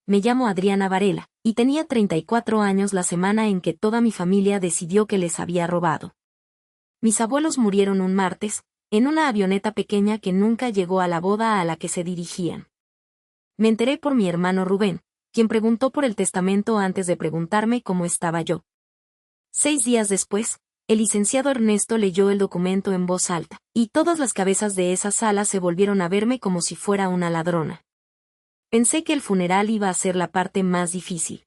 me llamo Adriana Varela, y tenía 34 años la semana en que toda mi familia decidió que les había robado. Mis abuelos murieron un martes, en una avioneta pequeña que nunca llegó a la boda a la que se dirigían. Me enteré por mi hermano Rubén, quien preguntó por el testamento antes de preguntarme cómo estaba yo. 6 días después, el licenciado Ernesto leyó el documento en voz alta, y todas las cabezas de esa sala se volvieron a verme como si fuera una ladrona. Pensé que el funeral iba a ser la parte más difícil.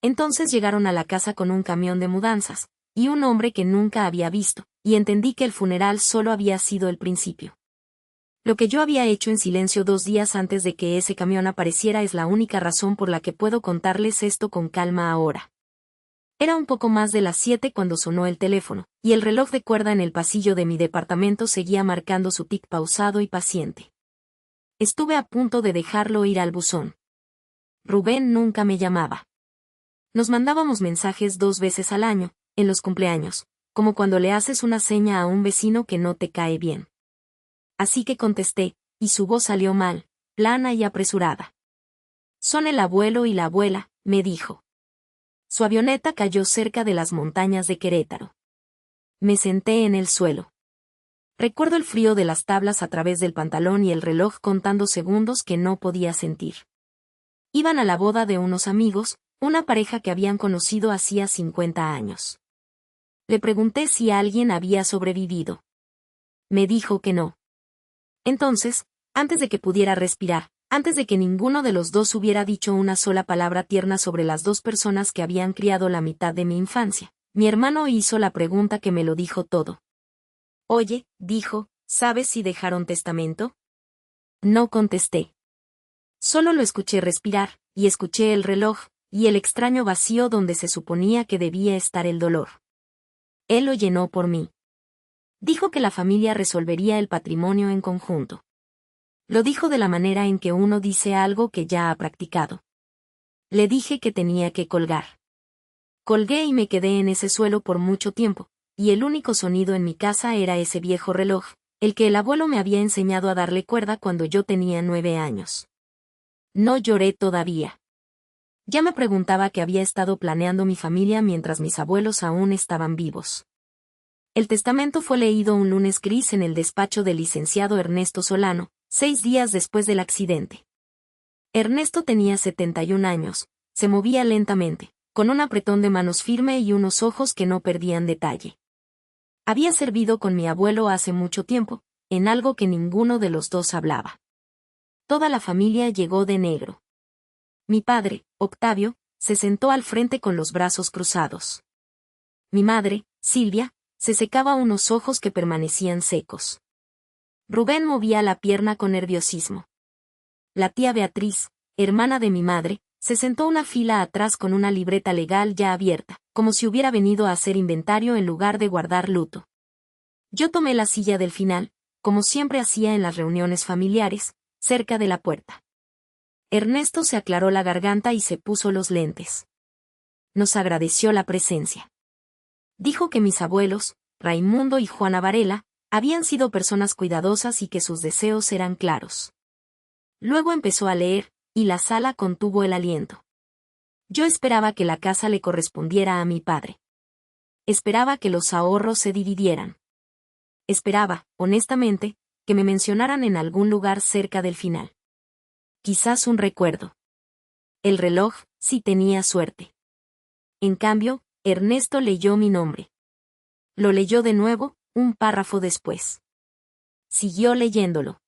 Entonces llegaron a la casa con un camión de mudanzas, y un hombre que nunca había visto, y entendí que el funeral solo había sido el principio. Lo que yo había hecho en silencio 2 días antes de que ese camión apareciera es la única razón por la que puedo contarles esto con calma ahora. Era un poco más de las 7 cuando sonó el teléfono, y el reloj de cuerda en el pasillo de mi departamento seguía marcando su tic pausado y paciente. Estuve a punto de dejarlo ir al buzón. Rubén nunca me llamaba. Nos mandábamos mensajes 2 veces al año, en los cumpleaños, como cuando le haces una seña a un vecino que no te cae bien. Así que contesté, y su voz salió mal, plana y apresurada. «Son el abuelo y la abuela», me dijo. Su avioneta cayó cerca de las montañas de Querétaro. Me senté en el suelo. Recuerdo el frío de las tablas a través del pantalón y el reloj contando segundos que no podía sentir. Iban a la boda de unos amigos, una pareja que habían conocido hacía 50 años. Le pregunté si alguien había sobrevivido. Me dijo que no. Entonces, antes de que pudiera respirar, antes de que ninguno de los dos hubiera dicho una sola palabra tierna sobre las 2 personas que habían criado la mitad de mi infancia, mi hermano hizo la pregunta que me lo dijo todo. «Oye», dijo, «¿sabes si dejaron testamento?» No contesté. Solo lo escuché respirar, y escuché el reloj, y el extraño vacío donde se suponía que debía estar el dolor. Él lo llenó por mí. Dijo que la familia resolvería el patrimonio en conjunto. Lo dijo de la manera en que uno dice algo que ya ha practicado. Le dije que tenía que colgar. Colgué y me quedé en ese suelo por mucho tiempo, y el único sonido en mi casa era ese viejo reloj, el que el abuelo me había enseñado a darle cuerda cuando yo tenía 9 años. No lloré todavía. Ya me preguntaba qué había estado planeando mi familia mientras mis abuelos aún estaban vivos. El testamento fue leído un lunes gris en el despacho del licenciado Ernesto Solano, 6 días después del accidente. Ernesto tenía 71 años, se movía lentamente, con un apretón de manos firme y unos ojos que no perdían detalle. Había servido con mi abuelo hace mucho tiempo, en algo que ninguno de los dos hablaba. Toda la familia llegó de negro. Mi padre, Octavio, se sentó al frente con los brazos cruzados. Mi madre, Silvia, se secaba unos ojos que permanecían secos. Rubén movía la pierna con nerviosismo. La tía Beatriz, hermana de mi madre, se sentó una fila atrás con una libreta legal ya abierta, como si hubiera venido a hacer inventario en lugar de guardar luto. Yo tomé la silla del final, como siempre hacía en las reuniones familiares, cerca de la puerta. Ernesto se aclaró la garganta y se puso los lentes. Nos agradeció la presencia. Dijo que mis abuelos, Raimundo y Juana Varela, habían sido personas cuidadosas y que sus deseos eran claros. Luego empezó a leer, y la sala contuvo el aliento. Yo esperaba que la casa le correspondiera a mi padre. Esperaba que los ahorros se dividieran. Esperaba, honestamente, que me mencionaran en algún lugar cerca del final. Quizás un recuerdo. El reloj, si tenía suerte. En cambio, Ernesto leyó mi nombre. Lo leyó de nuevo, un párrafo después. Siguió leyéndolo.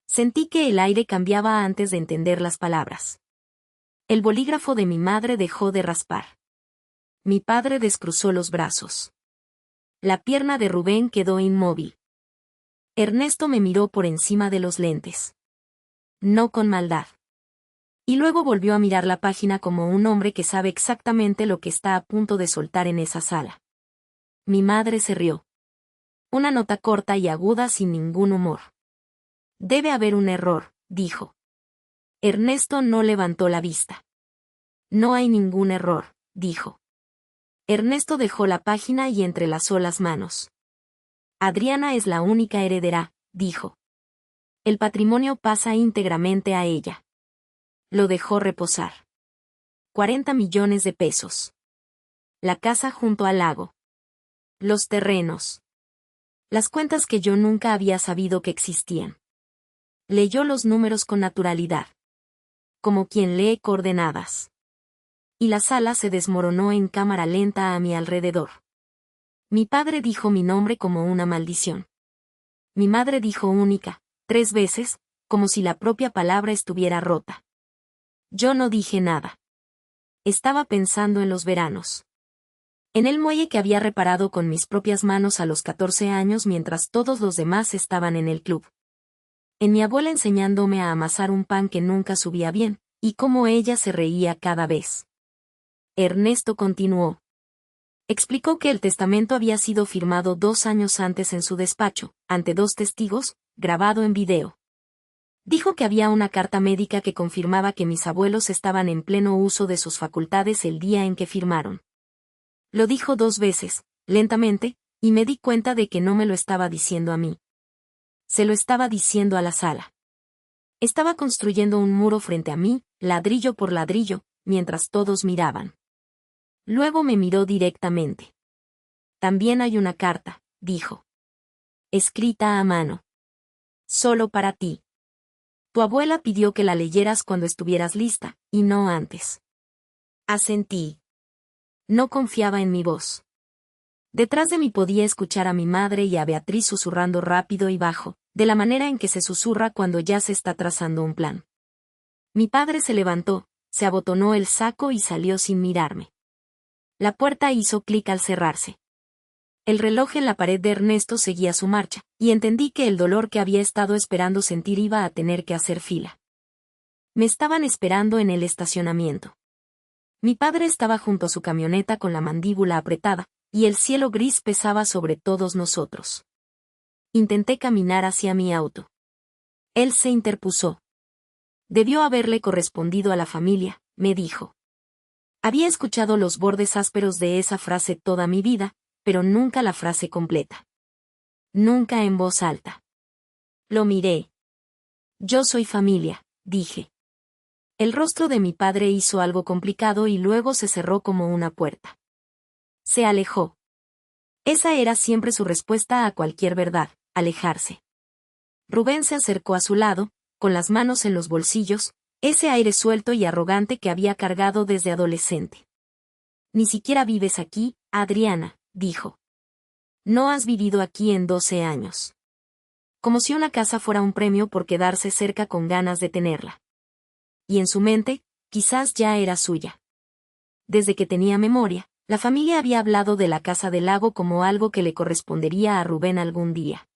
Sentí que el aire cambiaba antes de entender las palabras. El bolígrafo de mi madre dejó de raspar. Mi padre descruzó los brazos. La pierna de Rubén quedó inmóvil. Ernesto me miró por encima de los lentes. No con maldad. Y luego volvió a mirar la página como un hombre que sabe exactamente lo que está a punto de soltar en esa sala. Mi madre se rió. Una nota corta y aguda sin ningún humor. Debe haber un error, dijo. Ernesto no levantó la vista. No hay ningún error, dijo. Ernesto dejó la página y entrelazó las manos. Adriana es la única heredera, dijo. El patrimonio pasa íntegramente a ella. Lo dejó reposar. 40 millones de pesos. La casa junto al lago. Los terrenos. Las cuentas que yo nunca había sabido que existían. Leyó los números con naturalidad. Como quien lee coordenadas. Y la sala se desmoronó en cámara lenta a mi alrededor. Mi padre dijo mi nombre como una maldición. Mi madre dijo única, 3 veces, como si la propia palabra estuviera rota. Yo no dije nada. Estaba pensando en los veranos. En el muelle que había reparado con mis propias manos a los 14 años mientras todos los demás estaban en el club. En mi abuela enseñándome a amasar un pan que nunca subía bien, y cómo ella se reía cada vez. Ernesto continuó. Explicó que el testamento había sido firmado 2 años antes en su despacho, ante 2 testigos, grabado en video. Dijo que había una carta médica que confirmaba que mis abuelos estaban en pleno uso de sus facultades el día en que firmaron. Lo dijo 2 veces, lentamente, y me di cuenta de que no me lo estaba diciendo a mí. Se lo estaba diciendo a la sala. Estaba construyendo un muro frente a mí, ladrillo por ladrillo, mientras todos miraban. Luego me miró directamente. También hay una carta, dijo. Escrita a mano. Solo para ti. Tu abuela pidió que la leyeras cuando estuvieras lista, y no antes. Asentí. No confiaba en mi voz. Detrás de mí podía escuchar a mi madre y a Beatriz susurrando rápido y bajo, de la manera en que se susurra cuando ya se está trazando un plan. Mi padre se levantó, se abotonó el saco y salió sin mirarme. La puerta hizo clic al cerrarse. El reloj en la pared de Ernesto seguía su marcha, y entendí que el dolor que había estado esperando sentir iba a tener que hacer fila. Me estaban esperando en el estacionamiento. Mi padre estaba junto a su camioneta con la mandíbula apretada, y el cielo gris pesaba sobre todos nosotros. Intenté caminar hacia mi auto. Él se interpuso. Debió haberle correspondido a la familia, me dijo. Había escuchado los bordes ásperos de esa frase toda mi vida, pero nunca la frase completa. Nunca en voz alta. Lo miré. Yo soy familia, dije. El rostro de mi padre hizo algo complicado y luego se cerró como una puerta. Se alejó. Esa era siempre su respuesta a cualquier verdad, alejarse. Rubén se acercó a su lado, con las manos en los bolsillos, ese aire suelto y arrogante que había cargado desde adolescente. Ni siquiera vives aquí, Adriana, dijo. No has vivido aquí en 12 años. Como si una casa fuera un premio por quedarse cerca con ganas de tenerla. Y en su mente, quizás ya era suya. Desde que tenía memoria, la familia había hablado de la casa del lago como algo que le correspondería a Rubén algún día.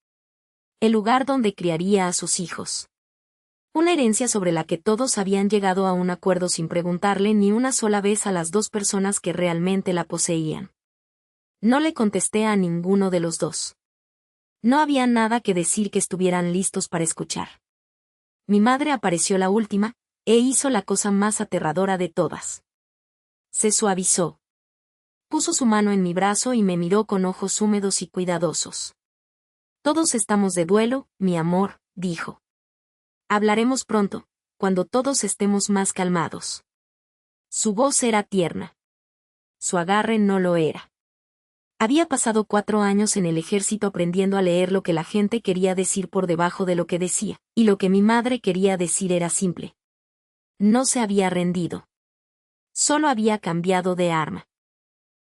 El lugar donde criaría a sus hijos. Una herencia sobre la que todos habían llegado a un acuerdo sin preguntarle ni una sola vez a las 2 personas que realmente la poseían. No le contesté a ninguno de los 2. No había nada que decir que estuvieran listos para escuchar. Mi madre apareció la última, e hizo la cosa más aterradora de todas. Se suavizó. Puso su mano en mi brazo y me miró con ojos húmedos y cuidadosos. Todos estamos de duelo, mi amor, dijo. Hablaremos pronto, cuando todos estemos más calmados. Su voz era tierna. Su agarre no lo era. Había pasado 4 años en el ejército aprendiendo a leer lo que la gente quería decir por debajo de lo que decía, y lo que mi madre quería decir era simple. No se había rendido. Solo había cambiado de arma.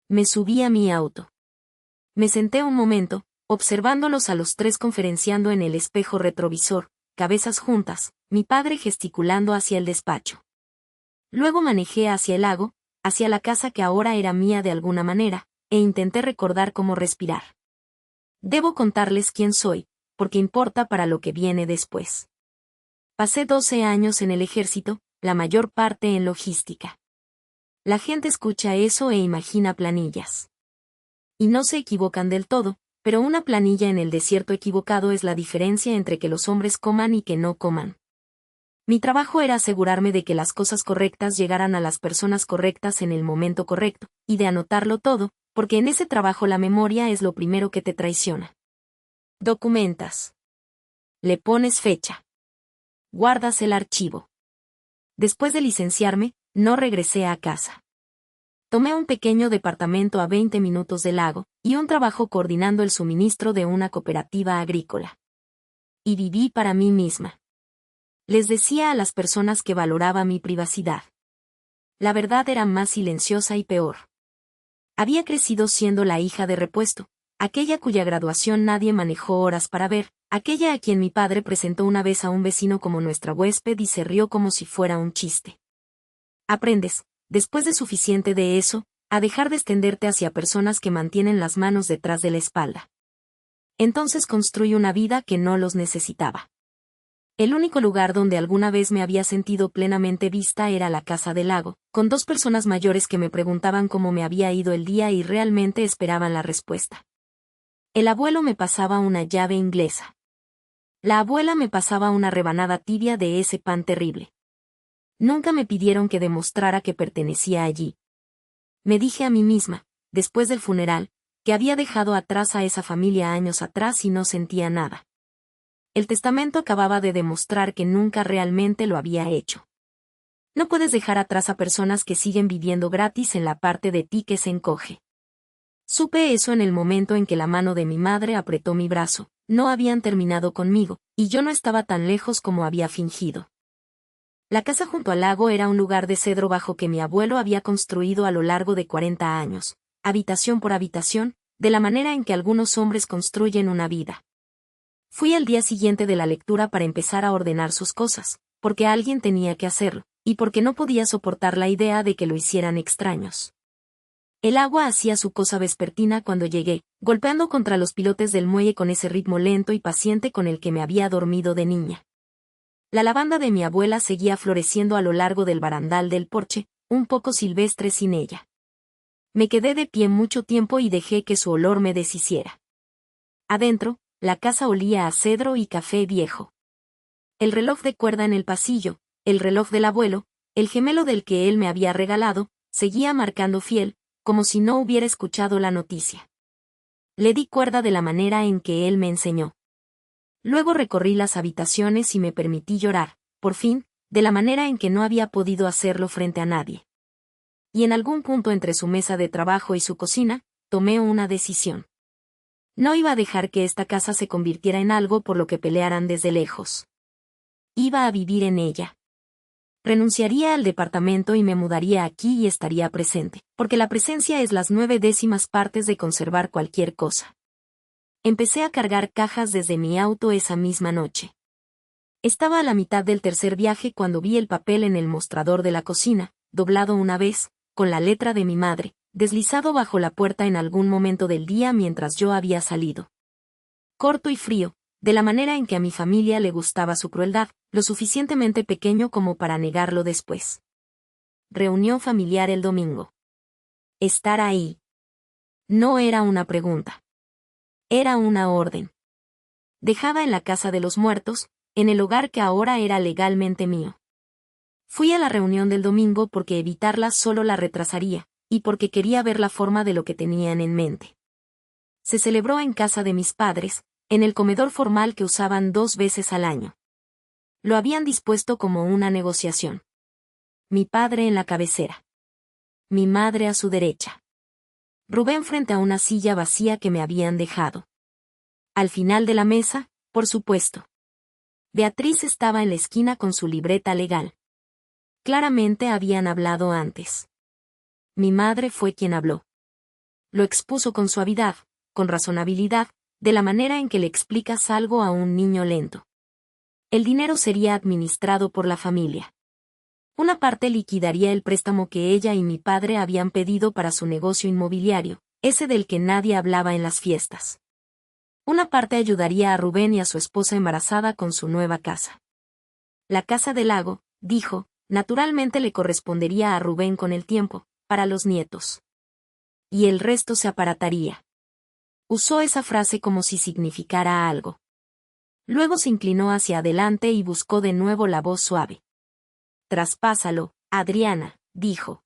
Me subí a mi auto. Me senté un momento, observándolos a los 3 conferenciando en el espejo retrovisor, cabezas juntas, mi padre gesticulando hacia el despacho. Luego manejé hacia el lago, hacia la casa que ahora era mía de alguna manera, e intenté recordar cómo respirar. Debo contarles quién soy, porque importa para lo que viene después. Pasé 12 años en el ejército, la mayor parte en logística. La gente escucha eso e imagina planillas. Y no se equivocan del todo, pero una planilla en el desierto equivocado es la diferencia entre que los hombres coman y que no coman. Mi trabajo era asegurarme de que las cosas correctas llegaran a las personas correctas en el momento correcto, y de anotarlo todo, porque en ese trabajo la memoria es lo primero que te traiciona. Documentas. Le pones fecha. Guardas el archivo. Después de licenciarme, no regresé a casa. Tomé un pequeño departamento a 20 minutos del lago, y un trabajo coordinando el suministro de una cooperativa agrícola. Y viví para mí misma. Les decía a las personas que valoraba mi privacidad. La verdad era más silenciosa y peor. Había crecido siendo la hija de repuesto, aquella cuya graduación nadie manejó horas para ver, aquella a quien mi padre presentó una vez a un vecino como nuestra huésped y se rió como si fuera un chiste. Aprendes, después de suficiente de eso, a dejar de extenderte hacia personas que mantienen las manos detrás de la espalda. Entonces construí una vida que no los necesitaba. El único lugar donde alguna vez me había sentido plenamente vista era la casa del lago, con dos personas mayores que me preguntaban cómo me había ido el día y realmente esperaban la respuesta. El abuelo me pasaba una llave inglesa. La abuela me pasaba una rebanada tibia de ese pan terrible. Nunca me pidieron que demostrara que pertenecía allí. Me dije a mí misma, después del funeral, que había dejado atrás a esa familia años atrás y no sentía nada. El testamento acababa de demostrar que nunca realmente lo había hecho. No puedes dejar atrás a personas que siguen viviendo gratis en la parte de ti que se encoge. Supe eso en el momento en que la mano de mi madre apretó mi brazo. No habían terminado conmigo, y yo no estaba tan lejos como había fingido. La casa junto al lago era un lugar de cedro bajo que mi abuelo había construido a lo largo de 40 años, habitación por habitación, de la manera en que algunos hombres construyen una vida. Fui al día siguiente de la lectura para empezar a ordenar sus cosas, porque alguien tenía que hacerlo, y porque no podía soportar la idea de que lo hicieran extraños. El agua hacía su cosa vespertina cuando llegué, golpeando contra los pilotes del muelle con ese ritmo lento y paciente con el que me había dormido de niña. La lavanda de mi abuela seguía floreciendo a lo largo del barandal del porche, un poco silvestre sin ella. Me quedé de pie mucho tiempo y dejé que su olor me deshiciera. Adentro, la casa olía a cedro y café viejo. El reloj de cuerda en el pasillo, el reloj del abuelo, el gemelo del que él me había regalado, seguía marcando fiel, como si no hubiera escuchado la noticia. Le di cuerda de la manera en que él me enseñó. Luego recorrí las habitaciones y me permití llorar, por fin, de la manera en que no había podido hacerlo frente a nadie. Y en algún punto entre su mesa de trabajo y su cocina, tomé una decisión. No iba a dejar que esta casa se convirtiera en algo por lo que pelearan desde lejos. Iba a vivir en ella. Renunciaría al departamento y me mudaría aquí y estaría presente, porque la presencia es las 9/10 partes de conservar cualquier cosa. Empecé a cargar cajas desde mi auto esa misma noche. Estaba a la mitad del tercer viaje cuando vi el papel en el mostrador de la cocina, doblado una vez, con la letra de mi madre, deslizado bajo la puerta en algún momento del día mientras yo había salido. Corto y frío, de la manera en que a mi familia le gustaba su crueldad, lo suficientemente pequeño como para negarlo después. Reunión familiar el domingo. Estar ahí. No era una pregunta. Era una orden. Dejada en la casa de los muertos, en el hogar que ahora era legalmente mío. Fui a la reunión del domingo porque evitarla solo la retrasaría, y porque quería ver la forma de lo que tenían en mente. Se celebró en casa de mis padres, en el comedor formal que usaban 2 veces al año. Lo habían dispuesto como una negociación. Mi padre en la cabecera. Mi madre a su derecha. Rubén frente a una silla vacía que me habían dejado. Al final de la mesa, por supuesto. Beatriz estaba en la esquina con su libreta legal. Claramente habían hablado antes. Mi madre fue quien habló. Lo expuso con suavidad, con razonabilidad, de la manera en que le explicas algo a un niño lento. El dinero sería administrado por la familia. Una parte liquidaría el préstamo que ella y mi padre habían pedido para su negocio inmobiliario, ese del que nadie hablaba en las fiestas. Una parte ayudaría a Rubén y a su esposa embarazada con su nueva casa. La casa del lago, dijo, naturalmente le correspondería a Rubén con el tiempo, para los nietos. Y el resto se aparataría. Usó esa frase como si significara algo. Luego se inclinó hacia adelante y buscó de nuevo la voz suave. Traspásalo, Adriana, dijo.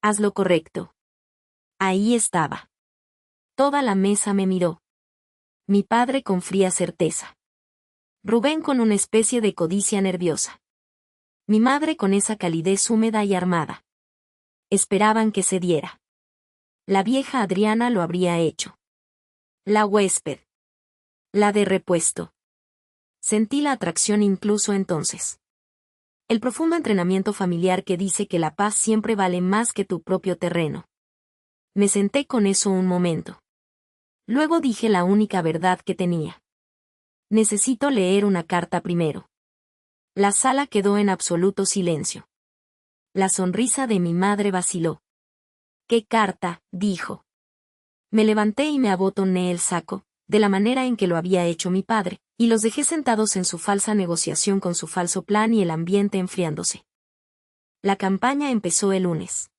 Haz lo correcto. Ahí estaba. Toda la mesa me miró. Mi padre con fría certeza. Rubén con una especie de codicia nerviosa. Mi madre con esa calidez húmeda y armada. Esperaban que se diera. La vieja Adriana lo habría hecho. La huésped. La de repuesto. Sentí la atracción incluso entonces. El profundo entrenamiento familiar que dice que la paz siempre vale más que tu propio terreno. Me senté con eso un momento. Luego dije la única verdad que tenía. Necesito leer una carta primero. La sala quedó en absoluto silencio. La sonrisa de mi madre vaciló. ¿Qué carta?, dijo. Me levanté y me abotoné el saco, de la manera en que lo había hecho mi padre, y los dejé sentados en su falsa negociación con su falso plan y el ambiente enfriándose. La campaña empezó el lunes.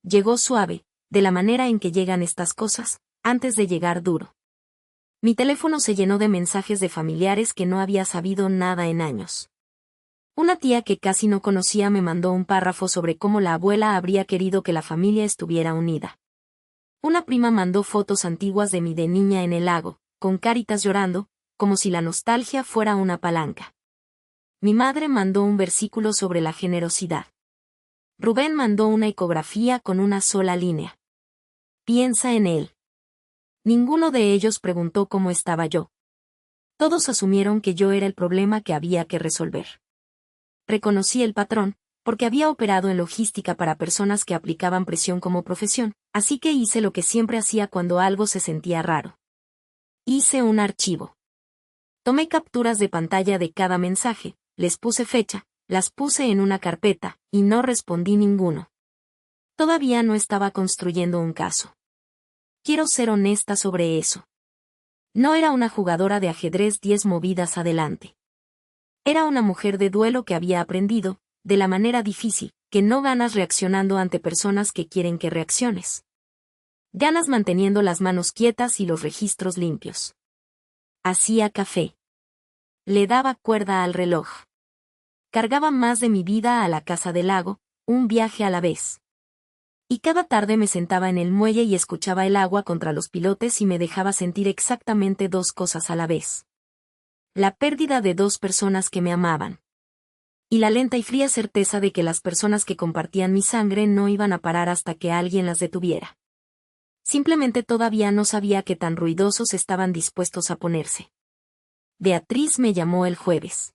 Llegó suave, de la manera en que llegan estas cosas, antes de llegar duro. Mi teléfono se llenó de mensajes de familiares que no había sabido nada en años. Una tía que casi no conocía me mandó un párrafo sobre cómo la abuela habría querido que la familia estuviera unida. Una prima mandó fotos antiguas de mí de niña en el lago, con caritas llorando, como si la nostalgia fuera una palanca. Mi madre mandó un versículo sobre la generosidad. Rubén mandó una ecografía con una sola línea. Piensa en él. Ninguno de ellos preguntó cómo estaba yo. Todos asumieron que yo era el problema que había que resolver. Reconocí el patrón, porque había operado en logística para personas que aplicaban presión como profesión, así que hice lo que siempre hacía cuando algo se sentía raro. Hice un archivo. Tomé capturas de pantalla de cada mensaje, les puse fecha, las puse en una carpeta, y no respondí ninguno. Todavía no estaba construyendo un caso. Quiero ser honesta sobre eso. No era una jugadora de ajedrez 10 movidas adelante. Era una mujer de duelo que había aprendido, de la manera difícil, que no ganas reaccionando ante personas que quieren que reacciones. Ganas manteniendo las manos quietas y los registros limpios. Hacía café. Le daba cuerda al reloj. Cargaba más de mi vida a la casa del lago, un viaje a la vez. Y cada tarde me sentaba en el muelle y escuchaba el agua contra los pilotes y me dejaba sentir exactamente dos cosas a la vez. La pérdida de dos personas que me amaban. Y la lenta y fría certeza de que las personas que compartían mi sangre no iban a parar hasta que alguien las detuviera. Simplemente todavía no sabía qué tan ruidosos estaban dispuestos a ponerse. Beatriz me llamó el jueves.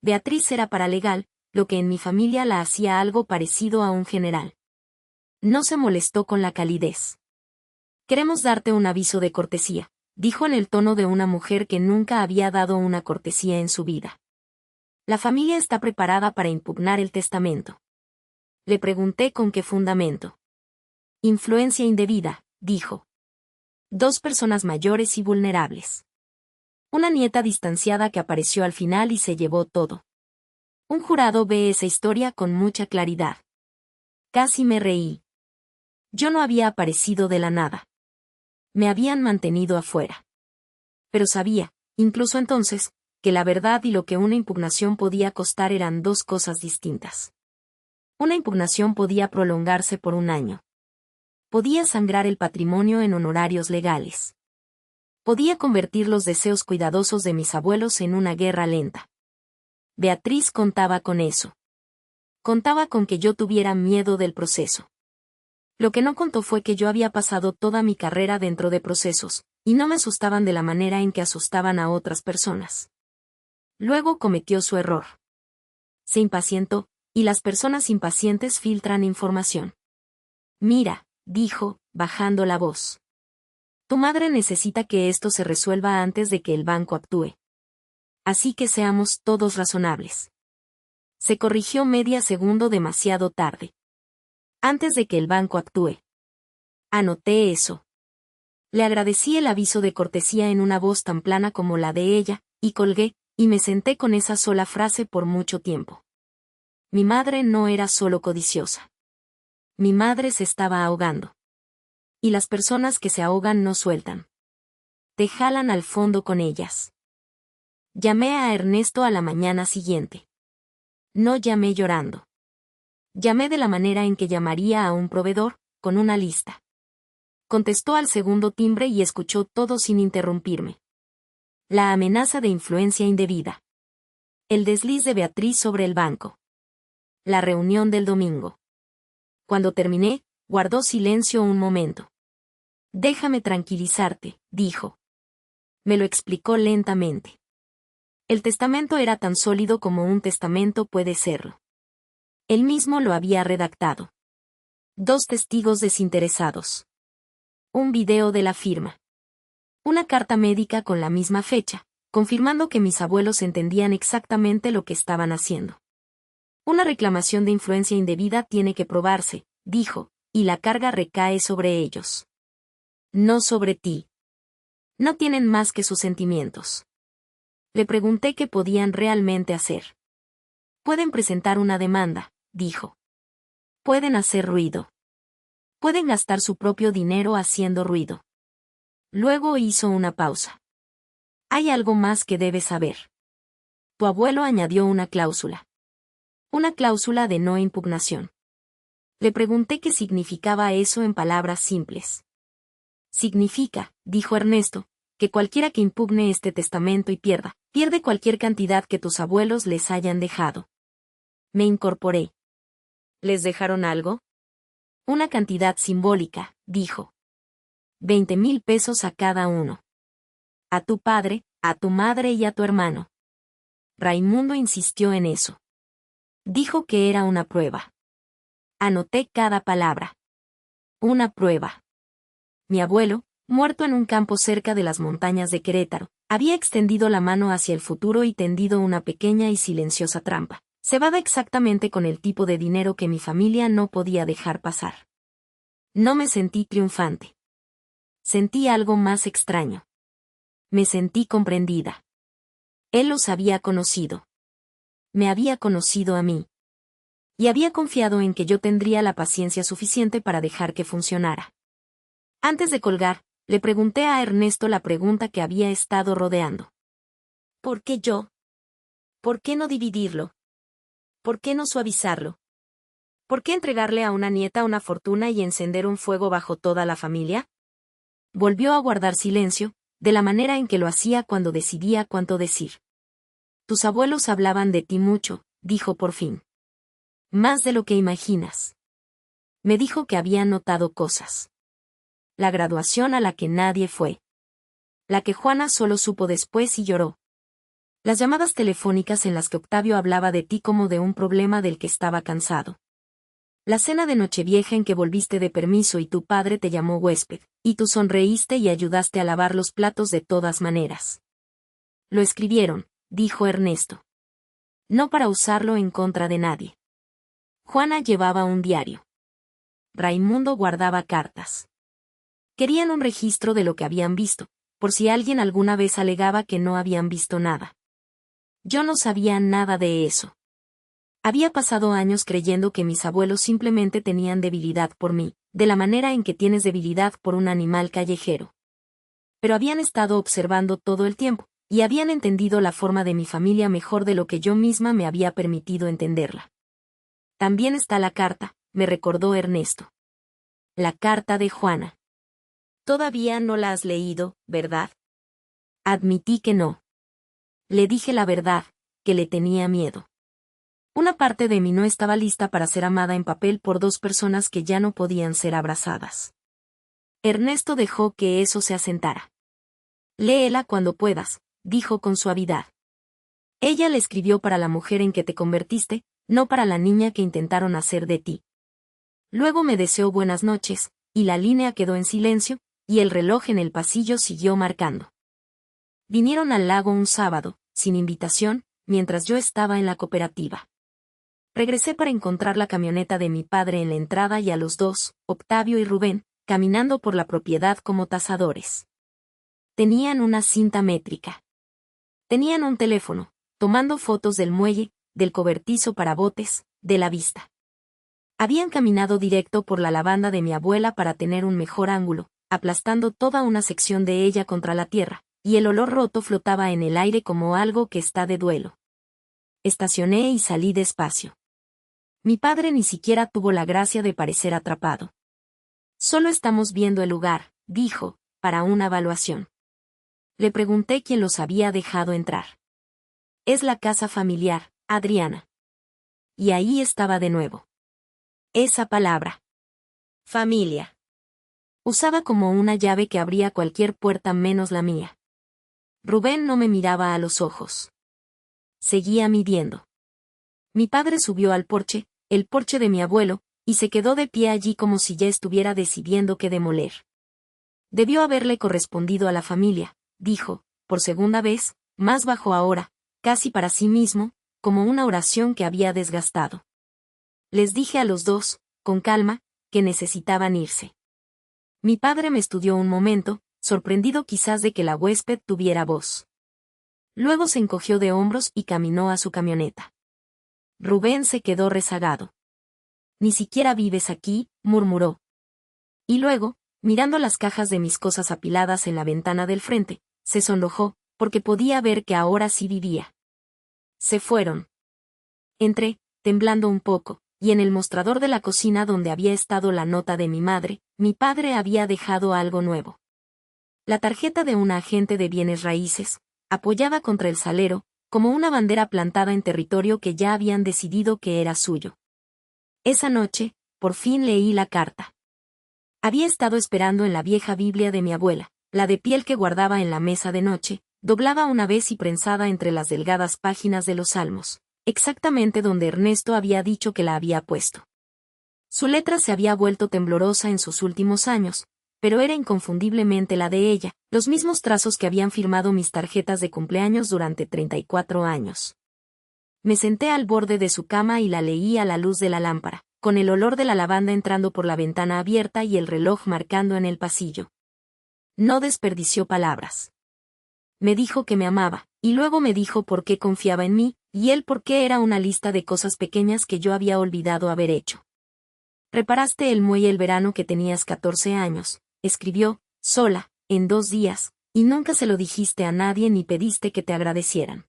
Beatriz era paralegal, lo que en mi familia la hacía algo parecido a un general. No se molestó con la calidez. Queremos darte un aviso de cortesía, dijo en el tono de una mujer que nunca había dado una cortesía en su vida. La familia está preparada para impugnar el testamento. Le pregunté con qué fundamento. Influencia indebida, dijo. 2 personas mayores y vulnerables. Una nieta distanciada que apareció al final y se llevó todo. Un jurado ve esa historia con mucha claridad. Casi me reí. Yo no había aparecido de la nada. Me habían mantenido afuera. Pero sabía, incluso entonces, que la verdad y lo que una impugnación podía costar eran 2 cosas distintas. Una impugnación podía prolongarse por 1 año. Podía sangrar el patrimonio en honorarios legales. Podía convertir los deseos cuidadosos de mis abuelos en una guerra lenta. Beatriz contaba con eso. Contaba con que yo tuviera miedo del proceso. Lo que no contó fue que yo había pasado toda mi carrera dentro de procesos, y no me asustaban de la manera en que asustaban a otras personas. Luego cometió su error. Se impacientó, y las personas impacientes filtran información. Mira, dijo, bajando la voz. Tu madre necesita que esto se resuelva antes de que el banco actúe. Así que seamos todos razonables. Se corrigió media segundo demasiado tarde. Antes de que el banco actúe. Anoté eso. Le agradecí el aviso de cortesía en una voz tan plana como la de ella, y colgué, y me senté con esa sola frase por mucho tiempo. Mi madre no era solo codiciosa. Mi madre se estaba ahogando. Y las personas que se ahogan no sueltan. Te jalan al fondo con ellas. Llamé a Ernesto a la mañana siguiente. No llamé llorando. Llamé de la manera en que llamaría a un proveedor, con una lista. Contestó al segundo timbre y escuchó todo sin interrumpirme. La amenaza de influencia indebida. El desliz de Beatriz sobre el banco. La reunión del domingo. Cuando terminé, guardó silencio un momento. Déjame tranquilizarte, dijo. Me lo explicó lentamente. El testamento era tan sólido como un testamento puede serlo. Él mismo lo había redactado. 2 testigos desinteresados. Un video de la firma. Una carta médica con la misma fecha, confirmando que mis abuelos entendían exactamente lo que estaban haciendo. Una reclamación de influencia indebida tiene que probarse, dijo, y la carga recae sobre ellos. No sobre ti. No tienen más que sus sentimientos. Le pregunté qué podían realmente hacer. Pueden presentar una demanda, dijo. Pueden hacer ruido. Pueden gastar su propio dinero haciendo ruido. Luego hizo una pausa. Hay algo más que debes saber. Tu abuelo añadió una cláusula. Una cláusula de no impugnación. Le pregunté qué significaba eso en palabras simples. Significa, dijo Ernesto, que cualquiera que impugne este testamento y pierde cualquier cantidad que tus abuelos les hayan dejado. Me incorporé. ¿Les dejaron algo? Una cantidad simbólica, dijo. 20,000 pesos a cada uno. A tu padre, a tu madre y a tu hermano. Raimundo insistió en eso. Dijo que era una prueba. Anoté cada palabra. Una prueba. Mi abuelo, muerto en un campo cerca de las montañas de Querétaro, había extendido la mano hacia el futuro y tendido una pequeña y silenciosa trampa, cebada exactamente con el tipo de dinero que mi familia no podía dejar pasar. No me sentí triunfante. Sentí algo más extraño. Me sentí comprendida. Él los había conocido. Me había conocido a mí. Y había confiado en que yo tendría la paciencia suficiente para dejar que funcionara. Antes de colgar, le pregunté a Ernesto la pregunta que había estado rodeando. ¿Por qué yo? ¿Por qué no dividirlo? ¿Por qué no suavizarlo? ¿Por qué entregarle a una nieta una fortuna y encender un fuego bajo toda la familia? Volvió a guardar silencio, de la manera en que lo hacía cuando decidía cuánto decir. Tus abuelos hablaban de ti mucho, dijo por fin. Más de lo que imaginas. Me dijo que había notado cosas. La graduación a la que nadie fue. La que Juana solo supo después y lloró. Las llamadas telefónicas en las que Octavio hablaba de ti como de un problema del que estaba cansado. La cena de Nochevieja en que volviste de permiso y tu padre te llamó huésped, y tú sonreíste y ayudaste a lavar los platos de todas maneras. Lo escribieron, dijo Ernesto. No para usarlo en contra de nadie. Juana llevaba un diario. Raimundo guardaba cartas. Querían un registro de lo que habían visto, por si alguien alguna vez alegaba que no habían visto nada. Yo no sabía nada de eso. Había pasado años creyendo que mis abuelos simplemente tenían debilidad por mí, de la manera en que tienes debilidad por un animal callejero. Pero habían estado observando todo el tiempo, y habían entendido la forma de mi familia mejor de lo que yo misma me había permitido entenderla. También está la carta, me recordó Ernesto. La carta de Juana. Todavía no la has leído, ¿verdad? Admití que no. Le dije la verdad, que le tenía miedo. Una parte de mí no estaba lista para ser amada en papel por 2 personas que ya no podían ser abrazadas. Ernesto dejó que eso se asentara. Léela cuando puedas, dijo con suavidad. Ella le escribió para la mujer en que te convertiste, no para la niña que intentaron hacer de ti. Luego me deseó buenas noches, y la línea quedó en silencio, y el reloj en el pasillo siguió marcando. Vinieron al lago un sábado, sin invitación, mientras yo estaba en la cooperativa. Regresé para encontrar la camioneta de mi padre en la entrada y a los 2, Octavio y Rubén, caminando por la propiedad como tasadores. Tenían una cinta métrica. Tenían un teléfono, tomando fotos del muelle, del cobertizo para botes, de la vista. Habían caminado directo por la lavanda de mi abuela para tener un mejor ángulo, aplastando toda una sección de ella contra la tierra, y el olor roto flotaba en el aire como algo que está de duelo. Estacioné y salí despacio. Mi padre ni siquiera tuvo la gracia de parecer atrapado. Solo estamos viendo el lugar, dijo, para una evaluación. Le pregunté quién los había dejado entrar. Es la casa familiar, Adriana. y ahí estaba de nuevo. Esa palabra. Familia. Usaba como una llave que abría cualquier puerta menos la mía. Rubén no me miraba a los ojos. Seguía midiendo. Mi padre subió al porche, el porche de mi abuelo, y se quedó de pie allí como si ya estuviera decidiendo qué demoler. Debió haberle correspondido a la familia, dijo, por segunda vez, más bajo ahora, casi para sí mismo, como una oración que había desgastado. Les dije a los dos, con calma, que necesitaban irse. Mi padre me estudió un momento, sorprendido quizás de que la huésped tuviera voz. Luego se encogió de hombros y caminó a su camioneta. Rubén se quedó rezagado. Ni siquiera vives aquí, murmuró. Y luego, mirando las cajas de mis cosas apiladas en la ventana del frente, se sonrojó, porque podía ver que ahora sí vivía. Se fueron. Entré, temblando un poco, y en el mostrador de la cocina donde había estado la nota de mi madre, mi padre había dejado algo nuevo. La tarjeta de un agente de bienes raíces, apoyada contra el salero, como una bandera plantada en territorio que ya habían decidido que era suyo. Esa noche, por fin leí la carta. Había estado esperando en la vieja Biblia de mi abuela, la de piel que guardaba en la mesa de noche, doblada una vez y prensada entre las delgadas páginas de los Salmos, exactamente donde Ernesto había dicho que la había puesto. Su letra se había vuelto temblorosa en sus últimos años, pero era inconfundiblemente la de ella, los mismos trazos que habían firmado mis tarjetas de cumpleaños durante 34 años. Me senté al borde de su cama y la leí a la luz de la lámpara, con el olor de la lavanda entrando por la ventana abierta y el reloj marcando en el pasillo. No desperdició palabras. Me dijo que me amaba, y luego me dijo por qué confiaba en mí, y él por qué era una lista de cosas pequeñas que yo había olvidado haber hecho. Reparaste el muelle el verano que tenías 14 años, escribió, sola, en 2 días, y nunca se lo dijiste a nadie ni pediste que te agradecieran.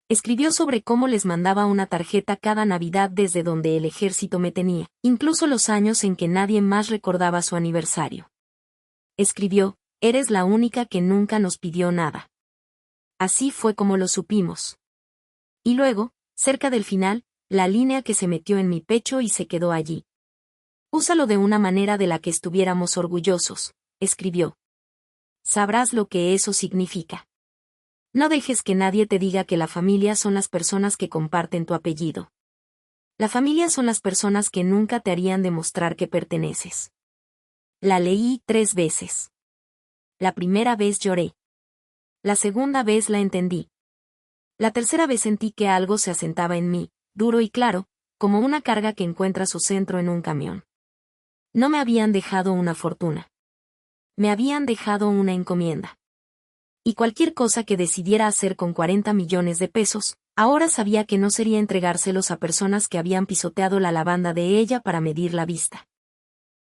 Escribió sobre cómo les mandaba una tarjeta cada Navidad desde donde el ejército me tenía, incluso los años en que nadie más recordaba su aniversario. Escribió, eres la única que nunca nos pidió nada. Así fue como lo supimos. Y luego, cerca del final, la línea que se metió en mi pecho y se quedó allí. Úsalo de una manera de la que estuviéramos orgullosos, escribió. Sabrás lo que eso significa. No dejes que nadie te diga que la familia son las personas que comparten tu apellido. La familia son las personas que nunca te harían demostrar que perteneces. La leí 3 veces. La primera vez lloré. La segunda vez la entendí. La tercera vez sentí que algo se asentaba en mí, duro y claro, como una carga que encuentra su centro en un camión. No me habían dejado una fortuna. Me habían dejado una encomienda. Y cualquier cosa que decidiera hacer con 40 millones de pesos, ahora sabía que no sería entregárselos a personas que habían pisoteado la lavanda de ella para medir la vista.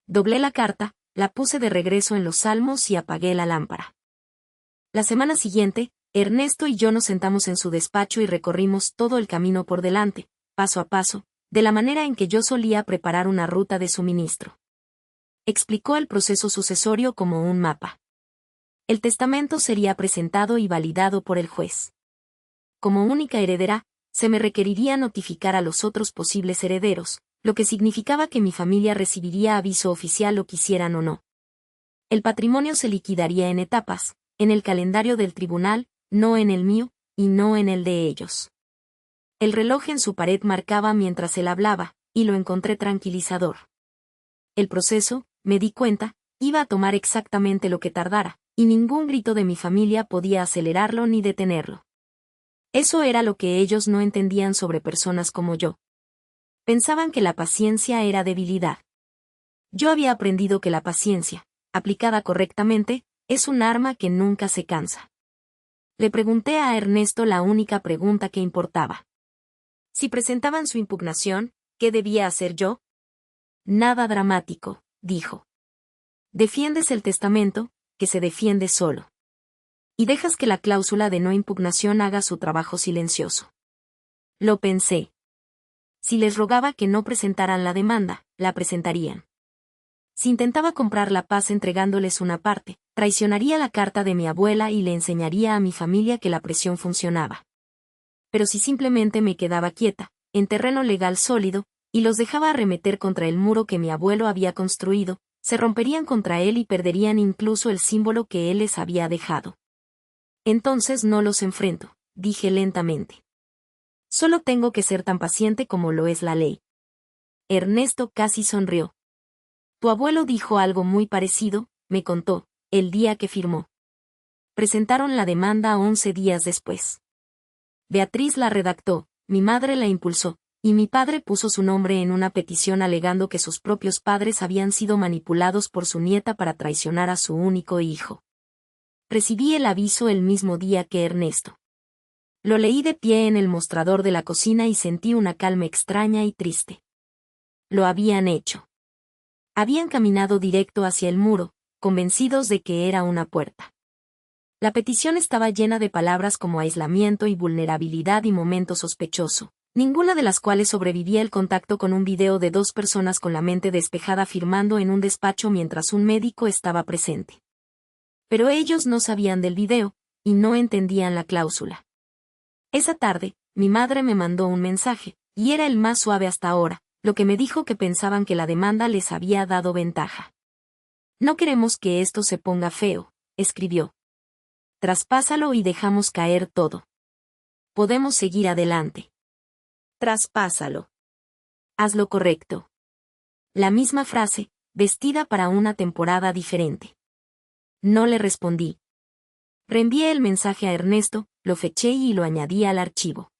Doblé la carta, la puse de regreso en los Salmos y apagué la lámpara. La semana siguiente, Ernesto y yo nos sentamos en su despacho y recorrimos todo el camino por delante, paso a paso, de la manera en que yo solía preparar una ruta de suministro. Explicó el proceso sucesorio como un mapa. El testamento sería presentado y validado por el juez. Como única heredera, se me requeriría notificar a los otros posibles herederos, lo que significaba que mi familia recibiría aviso oficial lo quisieran o no. El patrimonio se liquidaría en etapas, en el calendario del tribunal, no en el mío, y no en el de ellos. El reloj en su pared marcaba mientras él hablaba, y lo encontré tranquilizador. El proceso, me di cuenta, iba a tomar exactamente lo que tardara, y ningún grito de mi familia podía acelerarlo ni detenerlo. Eso era lo que ellos no entendían sobre personas como yo. Pensaban que la paciencia era debilidad. Yo había aprendido que la paciencia, aplicada correctamente, es un arma que nunca se cansa. Le pregunté a Ernesto la única pregunta que importaba. Si presentaban su impugnación, ¿qué debía hacer yo? Nada dramático, dijo. Defiendes el testamento, que se defiende solo. Y dejas que la cláusula de no impugnación haga su trabajo silencioso. Lo pensé. Si les rogaba que no presentaran la demanda, la presentarían. Si intentaba comprar la paz entregándoles una parte, traicionaría la carta de mi abuela y le enseñaría a mi familia que la presión funcionaba. Pero si simplemente me quedaba quieta, en terreno legal sólido, y los dejaba arremeter contra el muro que mi abuelo había construido, se romperían contra él y perderían incluso el símbolo que él les había dejado. Entonces no los enfrento, dije lentamente. Solo tengo que ser tan paciente como lo es la ley. Ernesto casi sonrió. Tu abuelo dijo algo muy parecido, me contó, el día que firmó. Presentaron la demanda 11 días después. Beatriz la redactó, mi madre la impulsó, y mi padre puso su nombre en una petición alegando que sus propios padres habían sido manipulados por su nieta para traicionar a su único hijo. Recibí el aviso el mismo día que Ernesto. Lo leí de pie en el mostrador de la cocina y sentí una calma extraña y triste. Lo habían hecho. Habían caminado directo hacia el muro, convencidos de que era una puerta. La petición estaba llena de palabras como aislamiento y vulnerabilidad y momento sospechoso, ninguna de las cuales sobrevivía el contacto con un video de 2 personas con la mente despejada firmando en un despacho mientras un médico estaba presente. Pero ellos no sabían del video, y no entendían la cláusula. Esa tarde, mi madre me mandó un mensaje, y era el más suave hasta ahora, lo que me dijo que pensaban que la demanda les había dado ventaja. No queremos que esto se ponga feo, escribió. Traspásalo y dejamos caer todo. Podemos seguir adelante. Traspásalo. Haz lo correcto. La misma frase, vestida para una temporada diferente. No le respondí. Reenvié el mensaje a Ernesto, lo feché y lo añadí al archivo.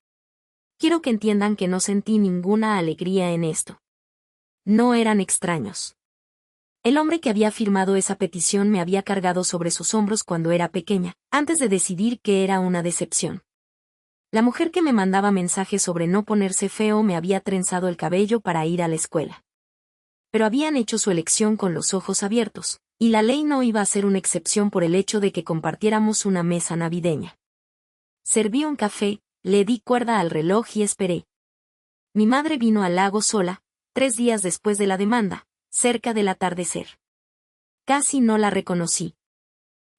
Quiero que entiendan que no sentí ninguna alegría en esto. No eran extraños. El hombre que había firmado esa petición me había cargado sobre sus hombros cuando era pequeña, antes de decidir que era una decepción. La mujer que me mandaba mensajes sobre no ponerse feo me había trenzado el cabello para ir a la escuela. Pero habían hecho su elección con los ojos abiertos, y la ley no iba a ser una excepción por el hecho de que compartiéramos una mesa navideña. Serví un café, le di cuerda al reloj y esperé. Mi madre vino al lago sola, 3 días después de la demanda, cerca del atardecer. Casi no la reconocí.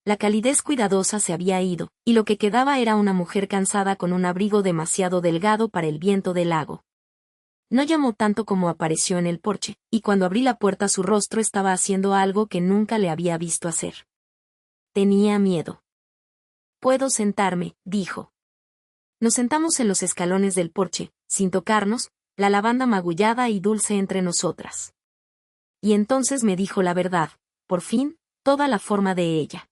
La calidez cuidadosa se había ido, y lo que quedaba era una mujer cansada con un abrigo demasiado delgado para el viento del lago. No llamó tanto como apareció en el porche, y cuando abrí la puerta su rostro estaba haciendo algo que nunca le había visto hacer. Tenía miedo. «Puedo sentarme», dijo. Nos sentamos en los escalones del porche, sin tocarnos, la lavanda magullada y dulce entre nosotras. Y entonces me dijo la verdad, por fin, toda la forma de ella.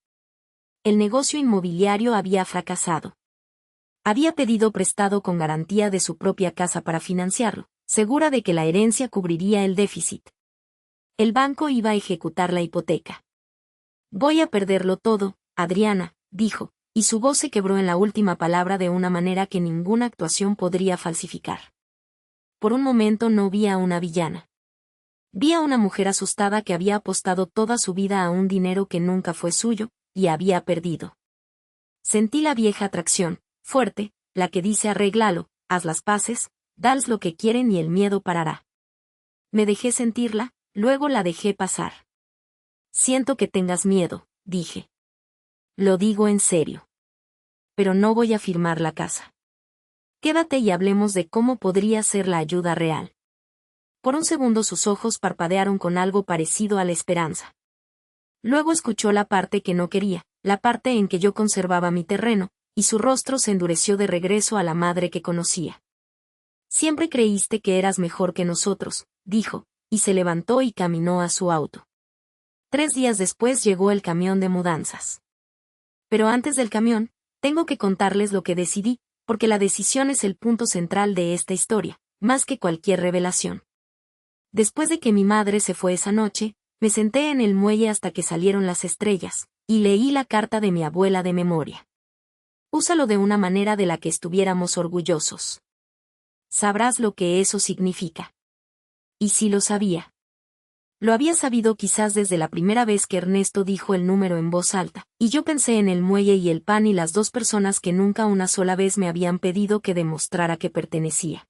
El negocio inmobiliario había fracasado. Había pedido prestado con garantía de su propia casa para financiarlo, segura de que la herencia cubriría el déficit. El banco iba a ejecutar la hipoteca. «Voy a perderlo todo, Adriana», dijo, y su voz se quebró en la última palabra de una manera que ninguna actuación podría falsificar. Por un momento no vi a una villana. Vi a una mujer asustada que había apostado toda su vida a un dinero que nunca fue suyo, y había perdido. Sentí la vieja atracción, fuerte, la que dice arréglalo, haz las paces, dales lo que quieren y el miedo parará. Me dejé sentirla, luego la dejé pasar. Siento que tengas miedo, dije. Lo digo en serio. Pero no voy a firmar la casa. Quédate y hablemos de cómo podría ser la ayuda real. Por un segundo sus ojos parpadearon con algo parecido a la esperanza. Luego escuchó la parte que no quería, la parte en que yo conservaba mi terreno, y su rostro se endureció de regreso a la madre que conocía. Siempre creíste que eras mejor que nosotros, dijo, y se levantó y caminó a su auto. 3 días después llegó el camión de mudanzas. Pero antes del camión, tengo que contarles lo que decidí, porque la decisión es el punto central de esta historia, más que cualquier revelación. Después de que mi madre se fue esa noche, me senté en el muelle hasta que salieron las estrellas, y leí la carta de mi abuela de memoria. Úsalo de una manera de la que estuviéramos orgullosos. Sabrás lo que eso significa. Y sí lo sabía. Lo había sabido quizás desde la primera vez que Ernesto dijo el número en voz alta, y yo pensé en el muelle y el pan y las 2 personas que nunca una sola vez me habían pedido que demostrara que pertenecía.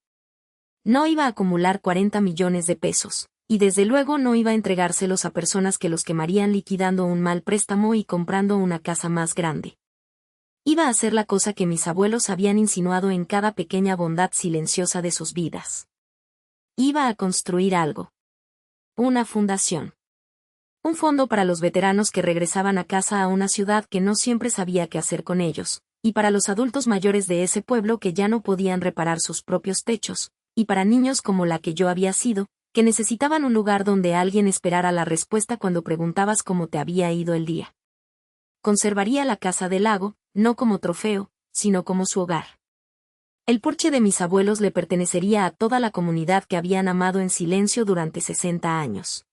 No iba a acumular 40 millones de pesos, y desde luego no iba a entregárselos a personas que los quemarían liquidando un mal préstamo y comprando una casa más grande. Iba a hacer la cosa que mis abuelos habían insinuado en cada pequeña bondad silenciosa de sus vidas. Iba a construir algo. Una fundación. Un fondo para los veteranos que regresaban a casa a una ciudad que no siempre sabía qué hacer con ellos, y para los adultos mayores de ese pueblo que ya no podían reparar sus propios techos, y para niños como la que yo había sido, que necesitaban un lugar donde alguien esperara la respuesta cuando preguntabas cómo te había ido el día. Conservaría la casa del lago, no como trofeo, sino como su hogar. El porche de mis abuelos le pertenecería a toda la comunidad que habían amado en silencio durante 60 años.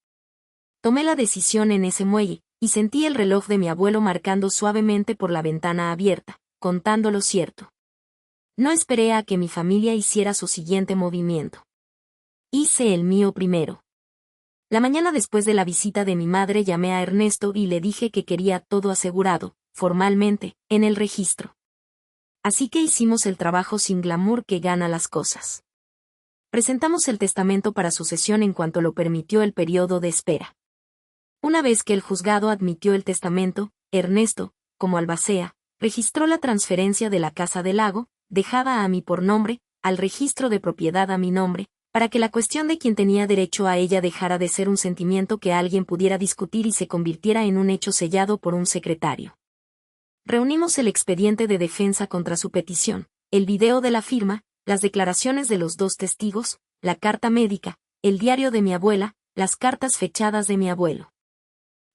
Tomé la decisión en ese muelle, y sentí el reloj de mi abuelo marcando suavemente por la ventana abierta, contando lo cierto. No esperé a que mi familia hiciera su siguiente movimiento. Hice el mío primero. La mañana después de la visita de mi madre llamé a Ernesto y le dije que quería todo asegurado, formalmente, en el registro. Así que hicimos el trabajo sin glamour que gana las cosas. Presentamos el testamento para sucesión en cuanto lo permitió el periodo de espera. Una vez que el juzgado admitió el testamento, Ernesto, como albacea, registró la transferencia de la casa del lago, dejada a mí por nombre, al registro de propiedad a mi nombre, para que la cuestión de quién tenía derecho a ella dejara de ser un sentimiento que alguien pudiera discutir y se convirtiera en un hecho sellado por un secretario. Reunimos el expediente de defensa contra su petición, el video de la firma, las declaraciones de los dos testigos, la carta médica, el diario de mi abuela, las cartas fechadas de mi abuelo.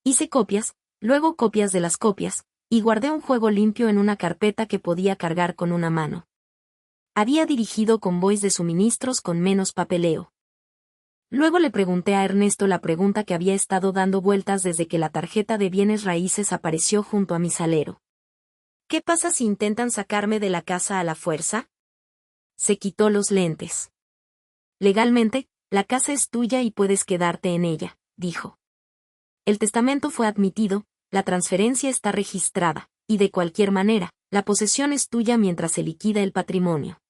Hice copias, luego copias de las copias, y guardé un juego limpio en una carpeta que podía cargar con una mano. Había dirigido convoys de suministros con menos papeleo. Luego le pregunté a Ernesto la pregunta que había estado dando vueltas desde que la tarjeta de bienes raíces apareció junto a mi salero. ¿Qué pasa si intentan sacarme de la casa a la fuerza? Se quitó los lentes. Legalmente, la casa es tuya y puedes quedarte en ella, dijo. El testamento fue admitido, la transferencia está registrada, y de cualquier manera, la posesión es tuya mientras se liquida el patrimonio.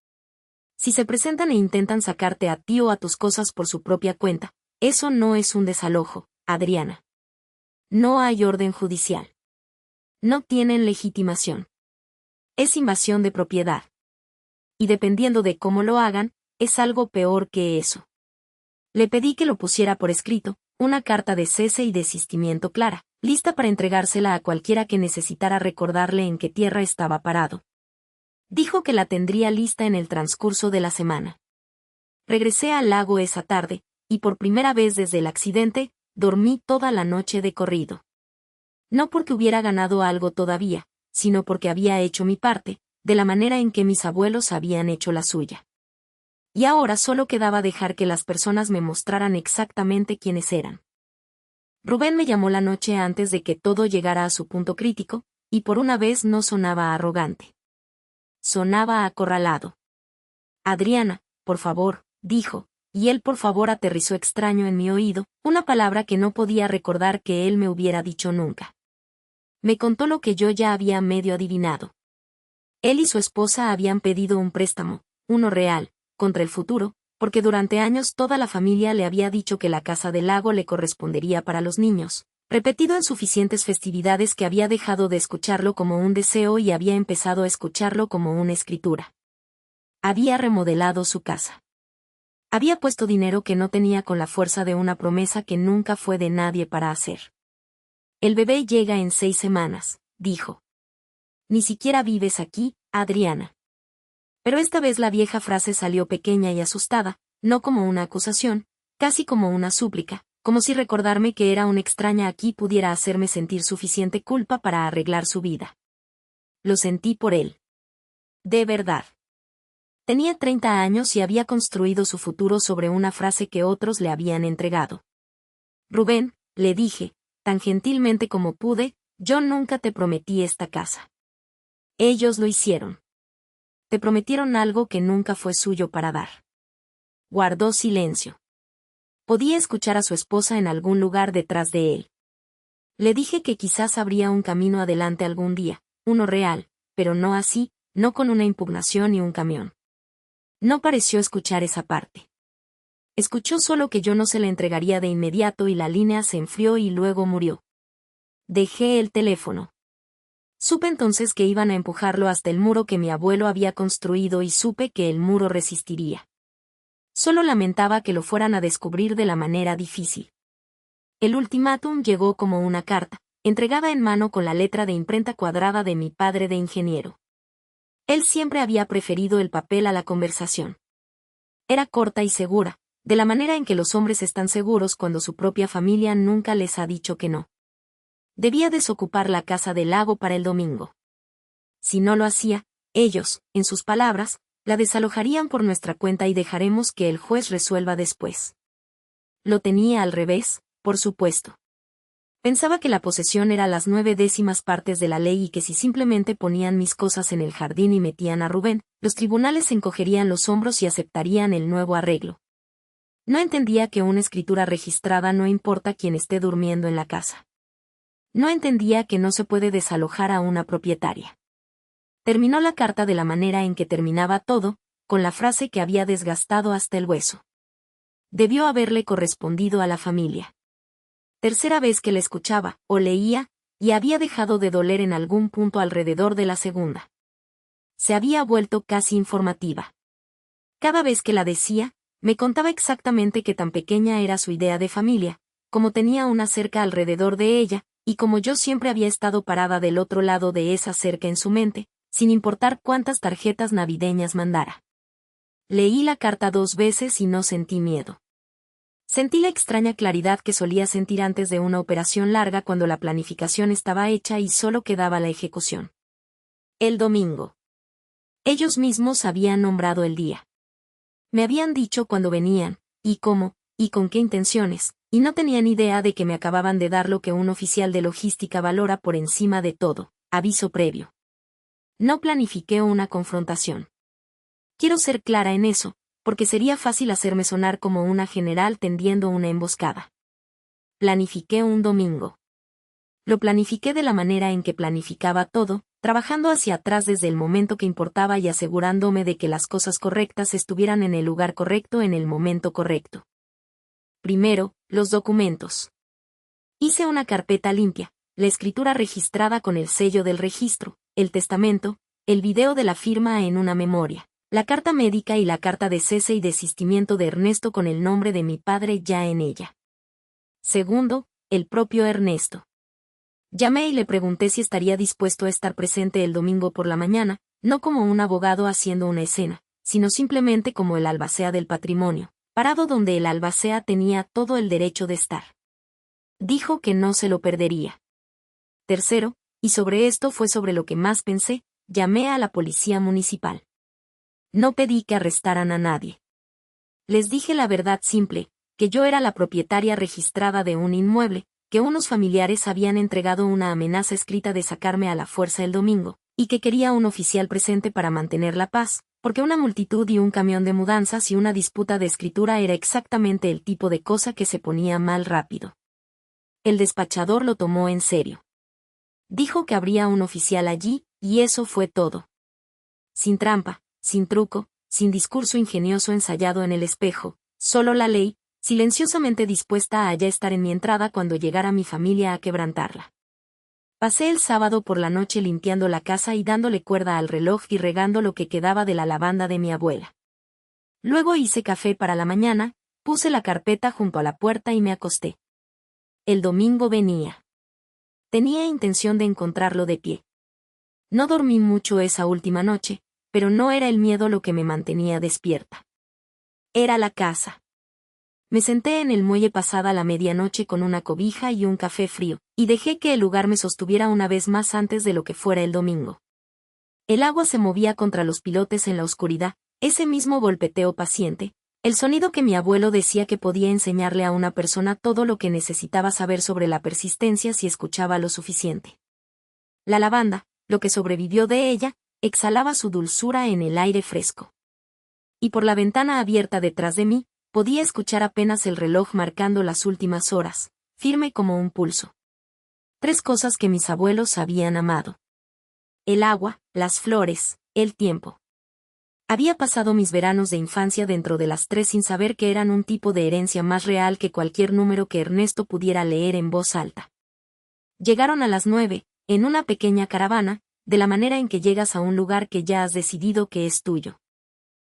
Si se presentan e intentan sacarte a ti o a tus cosas por su propia cuenta, eso no es un desalojo, Adriana. No hay orden judicial. No tienen legitimación. Es invasión de propiedad. Y dependiendo de cómo lo hagan, es algo peor que eso. Le pedí que lo pusiera por escrito, una carta de cese y desistimiento clara, lista para entregársela a cualquiera que necesitara recordarle en qué tierra estaba parado. Dijo que la tendría lista en el transcurso de la semana. Regresé al lago esa tarde, y por primera vez desde el accidente, dormí toda la noche de corrido. No porque hubiera ganado algo todavía, sino porque había hecho mi parte, de la manera en que mis abuelos habían hecho la suya. Y ahora solo quedaba dejar que las personas me mostraran exactamente quiénes eran. Rubén me llamó la noche antes de que todo llegara a su punto crítico, y por una vez no sonaba arrogante. Sonaba acorralado. Adriana, por favor, dijo, y él por favor aterrizó extraño en mi oído, una palabra que no podía recordar que él me hubiera dicho nunca. Me contó lo que yo ya había medio adivinado. Él y su esposa habían pedido un préstamo, uno real, contra el futuro, porque durante años toda la familia le había dicho que la casa del lago le correspondería para los niños, repetido en suficientes festividades que había dejado de escucharlo como un deseo y había empezado a escucharlo como una escritura. Había remodelado su casa. Había puesto dinero que no tenía con la fuerza de una promesa que nunca fue de nadie para hacer. El bebé llega en 6 semanas, dijo. Ni siquiera vives aquí, Adriana. Pero esta vez la vieja frase salió pequeña y asustada, no como una acusación, casi como una súplica, como si recordarme que era una extraña aquí pudiera hacerme sentir suficiente culpa para arreglar su vida. Lo sentí por él. De verdad. Tenía 30 años y había construido su futuro sobre una frase que otros le habían entregado. Rubén, le dije, tan gentilmente como pude, yo nunca te prometí esta casa. Ellos lo hicieron. Te prometieron algo que nunca fue suyo para dar. Guardó silencio. Podía escuchar a su esposa en algún lugar detrás de él. Le dije que quizás habría un camino adelante algún día, uno real, pero no así, no con una impugnación y un camión. No pareció escuchar esa parte. Escuchó solo que yo no se la entregaría de inmediato y la línea se enfrió y luego murió. Dejé el teléfono. Supe entonces que iban a empujarlo hasta el muro que mi abuelo había construido y supe que el muro resistiría. Solo lamentaba que lo fueran a descubrir de la manera difícil. El ultimátum llegó como una carta, entregada en mano con la letra de imprenta cuadrada de mi padre de ingeniero. Él siempre había preferido el papel a la conversación. Era corta y segura, de la manera en que los hombres están seguros cuando su propia familia nunca les ha dicho que no. Debía desocupar la casa del lago para el domingo. Si no lo hacía, ellos, en sus palabras, la desalojarían por nuestra cuenta y dejaremos que el juez resuelva después. Lo tenía al revés, por supuesto. Pensaba que la posesión era las 9/10 partes de la ley y que si simplemente ponían mis cosas en el jardín y metían a Rubén, los tribunales encogerían los hombros y aceptarían el nuevo arreglo. No entendía que una escritura registrada no importa quién esté durmiendo en la casa. No entendía que no se puede desalojar a una propietaria. Terminó la carta de la manera en que terminaba todo, con la frase que había desgastado hasta el hueso. Debió haberle correspondido a la familia. Tercera vez que la escuchaba, o leía, y había dejado de doler en algún punto alrededor de la segunda. Se había vuelto casi informativa. Cada vez que la decía, me contaba exactamente qué tan pequeña era su idea de familia, como tenía una cerca alrededor de ella, y como yo siempre había estado parada del otro lado de esa cerca en su mente, sin importar cuántas tarjetas navideñas mandara. Leí la carta 2 veces y no sentí miedo. Sentí la extraña claridad que solía sentir antes de una operación larga cuando la planificación estaba hecha y solo quedaba la ejecución. El domingo. Ellos mismos habían nombrado el día. Me habían dicho cuándo venían, y cómo, y con qué intenciones, y no tenían idea de que me acababan de dar lo que un oficial de logística valora por encima de todo, aviso previo. No planifiqué una confrontación. Quiero ser clara en eso, porque sería fácil hacerme sonar como una general tendiendo una emboscada. Planifiqué un domingo. Lo planifiqué de la manera en que planificaba todo, trabajando hacia atrás desde el momento que importaba y asegurándome de que las cosas correctas estuvieran en el lugar correcto en el momento correcto. Primero, los documentos. Hice una carpeta limpia, la escritura registrada con el sello del registro, el testamento, el video de la firma en una memoria, la carta médica y la carta de cese y desistimiento de Ernesto con el nombre de mi padre ya en ella. Segundo, el propio Ernesto. Llamé y le pregunté si estaría dispuesto a estar presente el domingo por la mañana, no como un abogado haciendo una escena, sino simplemente como el albacea del patrimonio, parado donde el albacea tenía todo el derecho de estar. Dijo que no se lo perdería. Tercero, y sobre esto fue sobre lo que más pensé, llamé a la policía municipal. No pedí que arrestaran a nadie. Les dije la verdad simple, que yo era la propietaria registrada de un inmueble, que unos familiares habían entregado una amenaza escrita de sacarme a la fuerza el domingo, y que quería un oficial presente para mantener la paz, porque una multitud y un camión de mudanzas y una disputa de escritura era exactamente el tipo de cosa que se ponía mal rápido. El despachador lo tomó en serio. Dijo que habría un oficial allí, y eso fue todo. Sin trampa, sin truco, sin discurso ingenioso ensayado en el espejo, solo la ley, silenciosamente dispuesta a ya estar en mi entrada cuando llegara mi familia a quebrantarla. Pasé el sábado por la noche limpiando la casa y dándole cuerda al reloj y regando lo que quedaba de la lavanda de mi abuela. Luego hice café para la mañana, puse la carpeta junto a la puerta y me acosté. El domingo venía. Tenía intención de encontrarlo de pie. No dormí mucho esa última noche, pero no era el miedo lo que me mantenía despierta. Era la casa. Me senté en el muelle pasada la medianoche con una cobija y un café frío, y dejé que el lugar me sostuviera una vez más antes de lo que fuera el domingo. El agua se movía contra los pilotes en la oscuridad, ese mismo golpeteo paciente, el sonido que mi abuelo decía que podía enseñarle a una persona todo lo que necesitaba saber sobre la persistencia si escuchaba lo suficiente. La lavanda, lo que sobrevivió de ella, exhalaba su dulzura en el aire fresco. Y por la ventana abierta detrás de mí, podía escuchar apenas el reloj marcando las últimas horas, firme como un pulso. 3 cosas que mis abuelos habían amado. El agua, las flores, el tiempo. Había pasado mis veranos de infancia dentro de las 3 sin saber que eran un tipo de herencia más real que cualquier número que Ernesto pudiera leer en voz alta. Llegaron a las 9, en una pequeña caravana, de la manera en que llegas a un lugar que ya has decidido que es tuyo.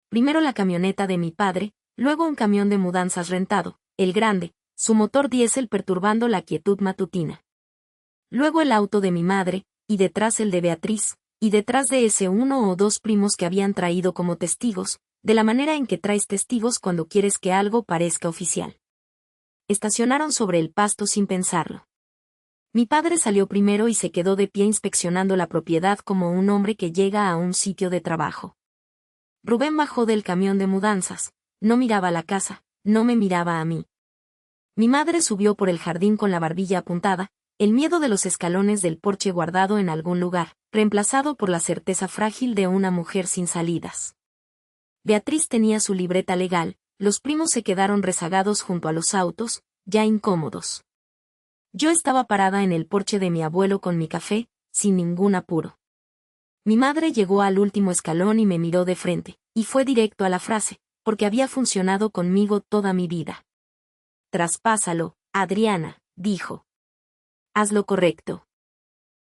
Primero la camioneta de mi padre, luego un camión de mudanzas rentado, el grande, su motor diésel perturbando la quietud matutina. Luego el auto de mi madre, y detrás el de Beatriz, y detrás de ese uno o dos primos que habían traído como testigos, de la manera en que traes testigos cuando quieres que algo parezca oficial. Estacionaron sobre el pasto sin pensarlo. Mi padre salió primero y se quedó de pie inspeccionando la propiedad como un hombre que llega a un sitio de trabajo. Rubén bajó del camión de mudanzas, no miraba la casa, no me miraba a mí. Mi madre subió por el jardín con la barbilla apuntada, el miedo de los escalones del porche guardado en algún lugar, reemplazado por la certeza frágil de una mujer sin salidas. Beatriz tenía su libreta legal, los primos se quedaron rezagados junto a los autos, ya incómodos. Yo estaba parada en el porche de mi abuelo con mi café, sin ningún apuro. Mi madre llegó al último escalón y me miró de frente, y fue directo a la frase, porque había funcionado conmigo toda mi vida. Traspásalo, Adriana, dijo. Haz lo correcto.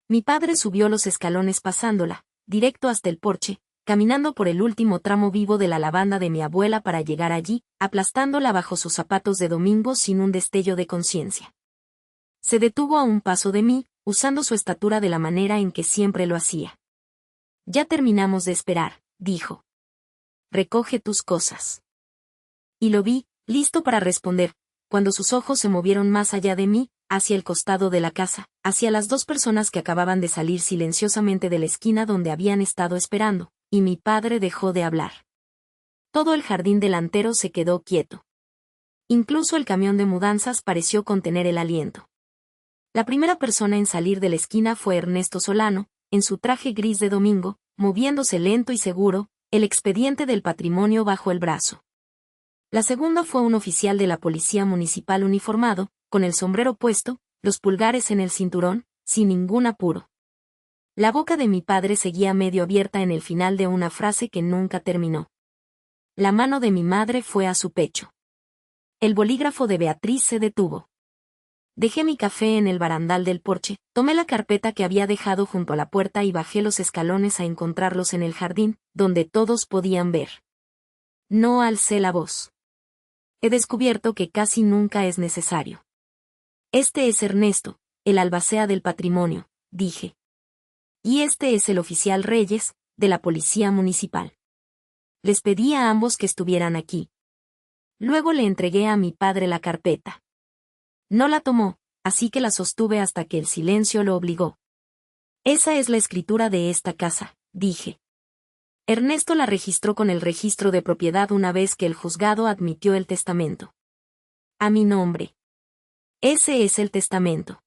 Mi padre subió los escalones pasándola, directo hasta el porche, caminando por el último tramo vivo de la lavanda de mi abuela para llegar allí, aplastándola bajo sus zapatos de domingo sin un destello de conciencia. Se detuvo a un paso de mí, usando su estatura de la manera en que siempre lo hacía. Ya terminamos de esperar, dijo. Recoge tus cosas. Y lo vi, listo para responder, cuando sus ojos se movieron más allá de mí, hacia el costado de la casa, hacia las dos personas que acababan de salir silenciosamente de la esquina donde habían estado esperando, y mi padre dejó de hablar. Todo el jardín delantero se quedó quieto. Incluso el camión de mudanzas pareció contener el aliento. La primera persona en salir de la esquina fue Ernesto Solano, en su traje gris de domingo, moviéndose lento y seguro, el expediente del patrimonio bajo el brazo. La segunda fue un oficial de la policía municipal uniformado, con el sombrero puesto, los pulgares en el cinturón, sin ningún apuro. La boca de mi padre seguía medio abierta en el final de una frase que nunca terminó. La mano de mi madre fue a su pecho. El bolígrafo de Beatriz se detuvo. Dejé mi café en el barandal del porche, tomé la carpeta que había dejado junto a la puerta y bajé los escalones a encontrarlos en el jardín, donde todos podían ver. No alcé la voz. He descubierto que casi nunca es necesario. Este es Ernesto, el albacea del patrimonio, dije. Y este es el oficial Reyes, de la policía municipal. Les pedí a ambos que estuvieran aquí. Luego le entregué a mi padre la carpeta. No la tomó, así que la sostuve hasta que el silencio lo obligó. Esa es la escritura de esta casa, dije. Ernesto la registró con el registro de propiedad una vez que el juzgado admitió el testamento. A mi nombre. Ese es el testamento.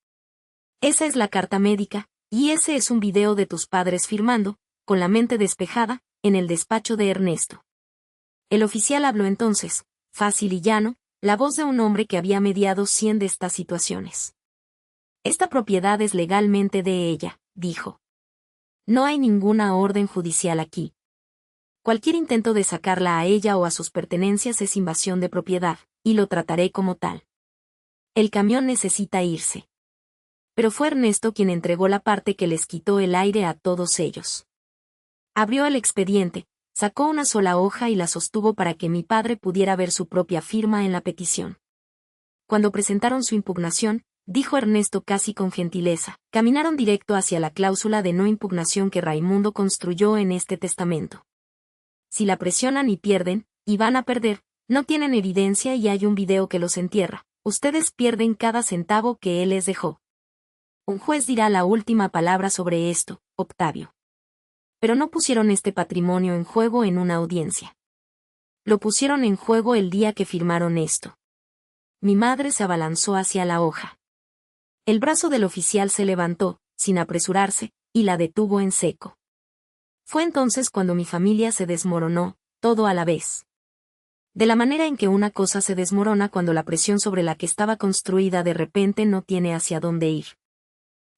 Esa es la carta médica, y ese es un video de tus padres firmando, con la mente despejada, en el despacho de Ernesto. El oficial habló entonces, fácil y llano, la voz de un hombre que había mediado 100 de estas situaciones. Esta propiedad es legalmente de ella, dijo. No hay ninguna orden judicial aquí. Cualquier intento de sacarla a ella o a sus pertenencias es invasión de propiedad, y lo trataré como tal. El camión necesita irse. Pero fue Ernesto quien entregó la parte que les quitó el aire a todos ellos. Abrió el expediente, sacó una sola hoja y la sostuvo para que mi padre pudiera ver su propia firma en la petición. Cuando presentaron su impugnación, dijo Ernesto casi con gentileza, caminaron directo hacia la cláusula de no impugnación que Raimundo construyó en este testamento. Si la presionan y pierden, y van a perder, no tienen evidencia y hay un video que los entierra. Ustedes pierden cada centavo que él les dejó. Un juez dirá la última palabra sobre esto, Octavio. Pero no pusieron este patrimonio en juego en una audiencia. Lo pusieron en juego el día que firmaron esto. Mi madre se abalanzó hacia la hoja. El brazo del oficial se levantó, sin apresurarse, y la detuvo en seco. Fue entonces cuando mi familia se desmoronó, todo a la vez. De la manera en que una cosa se desmorona cuando la presión sobre la que estaba construida de repente no tiene hacia dónde ir.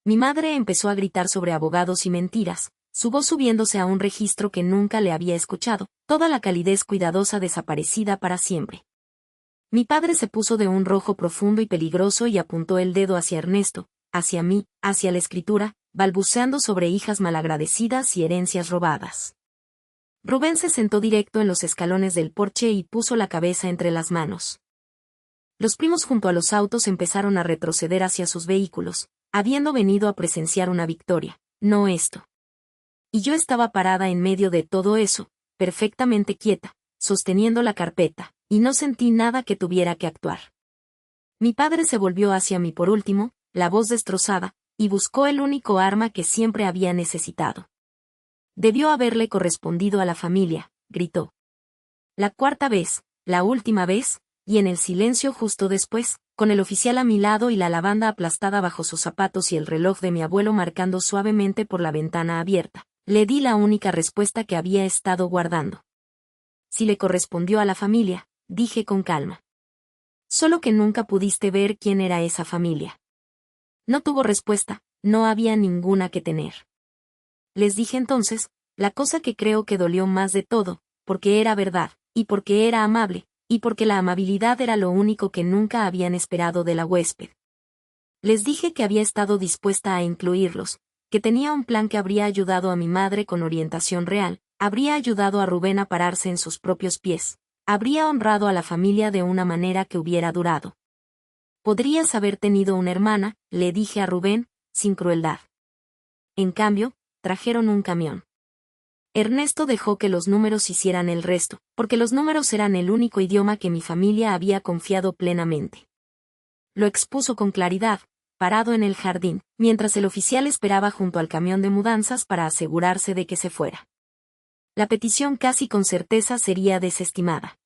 Mi madre empezó a gritar sobre abogados y mentiras, su voz subiéndose a un registro que nunca le había escuchado, toda la calidez cuidadosa desaparecida para siempre. Mi padre se puso de un rojo profundo y peligroso y apuntó el dedo hacia Ernesto, hacia mí, hacia la escritura, balbuceando sobre hijas malagradecidas y herencias robadas. Rubén se sentó directo en los escalones del porche y puso la cabeza entre las manos. Los primos junto a los autos empezaron a retroceder hacia sus vehículos, habiendo venido a presenciar una victoria, no esto. Y yo estaba parada en medio de todo eso, perfectamente quieta, sosteniendo la carpeta, y no sentí nada que tuviera que actuar. Mi padre se volvió hacia mí por último, la voz destrozada, y buscó el único arma que siempre había necesitado. Debió haberle correspondido a la familia, gritó. La cuarta vez, la última vez, y en el silencio justo después, con el oficial a mi lado y la lavanda aplastada bajo sus zapatos y el reloj de mi abuelo marcando suavemente por la ventana abierta, le di la única respuesta que había estado guardando. Si le correspondió a la familia, dije con calma. Solo que nunca pudiste ver quién era esa familia. No tuvo respuesta, no había ninguna que tener. Les dije entonces, la cosa que creo que dolió más de todo, porque era verdad, y porque era amable, y porque la amabilidad era lo único que nunca habían esperado de la huésped. Les dije que había estado dispuesta a incluirlos, que tenía un plan que habría ayudado a mi madre con orientación real, habría ayudado a Rubén a pararse en sus propios pies, habría honrado a la familia de una manera que hubiera durado. Podrías haber tenido una hermana, le dije a Rubén, sin crueldad. En cambio, trajeron un camión. Ernesto dejó que los números hicieran el resto, porque los números eran el único idioma que mi familia había confiado plenamente. Lo expuso con claridad, parado en el jardín, mientras el oficial esperaba junto al camión de mudanzas para asegurarse de que se fuera. La petición casi con certeza sería desestimada.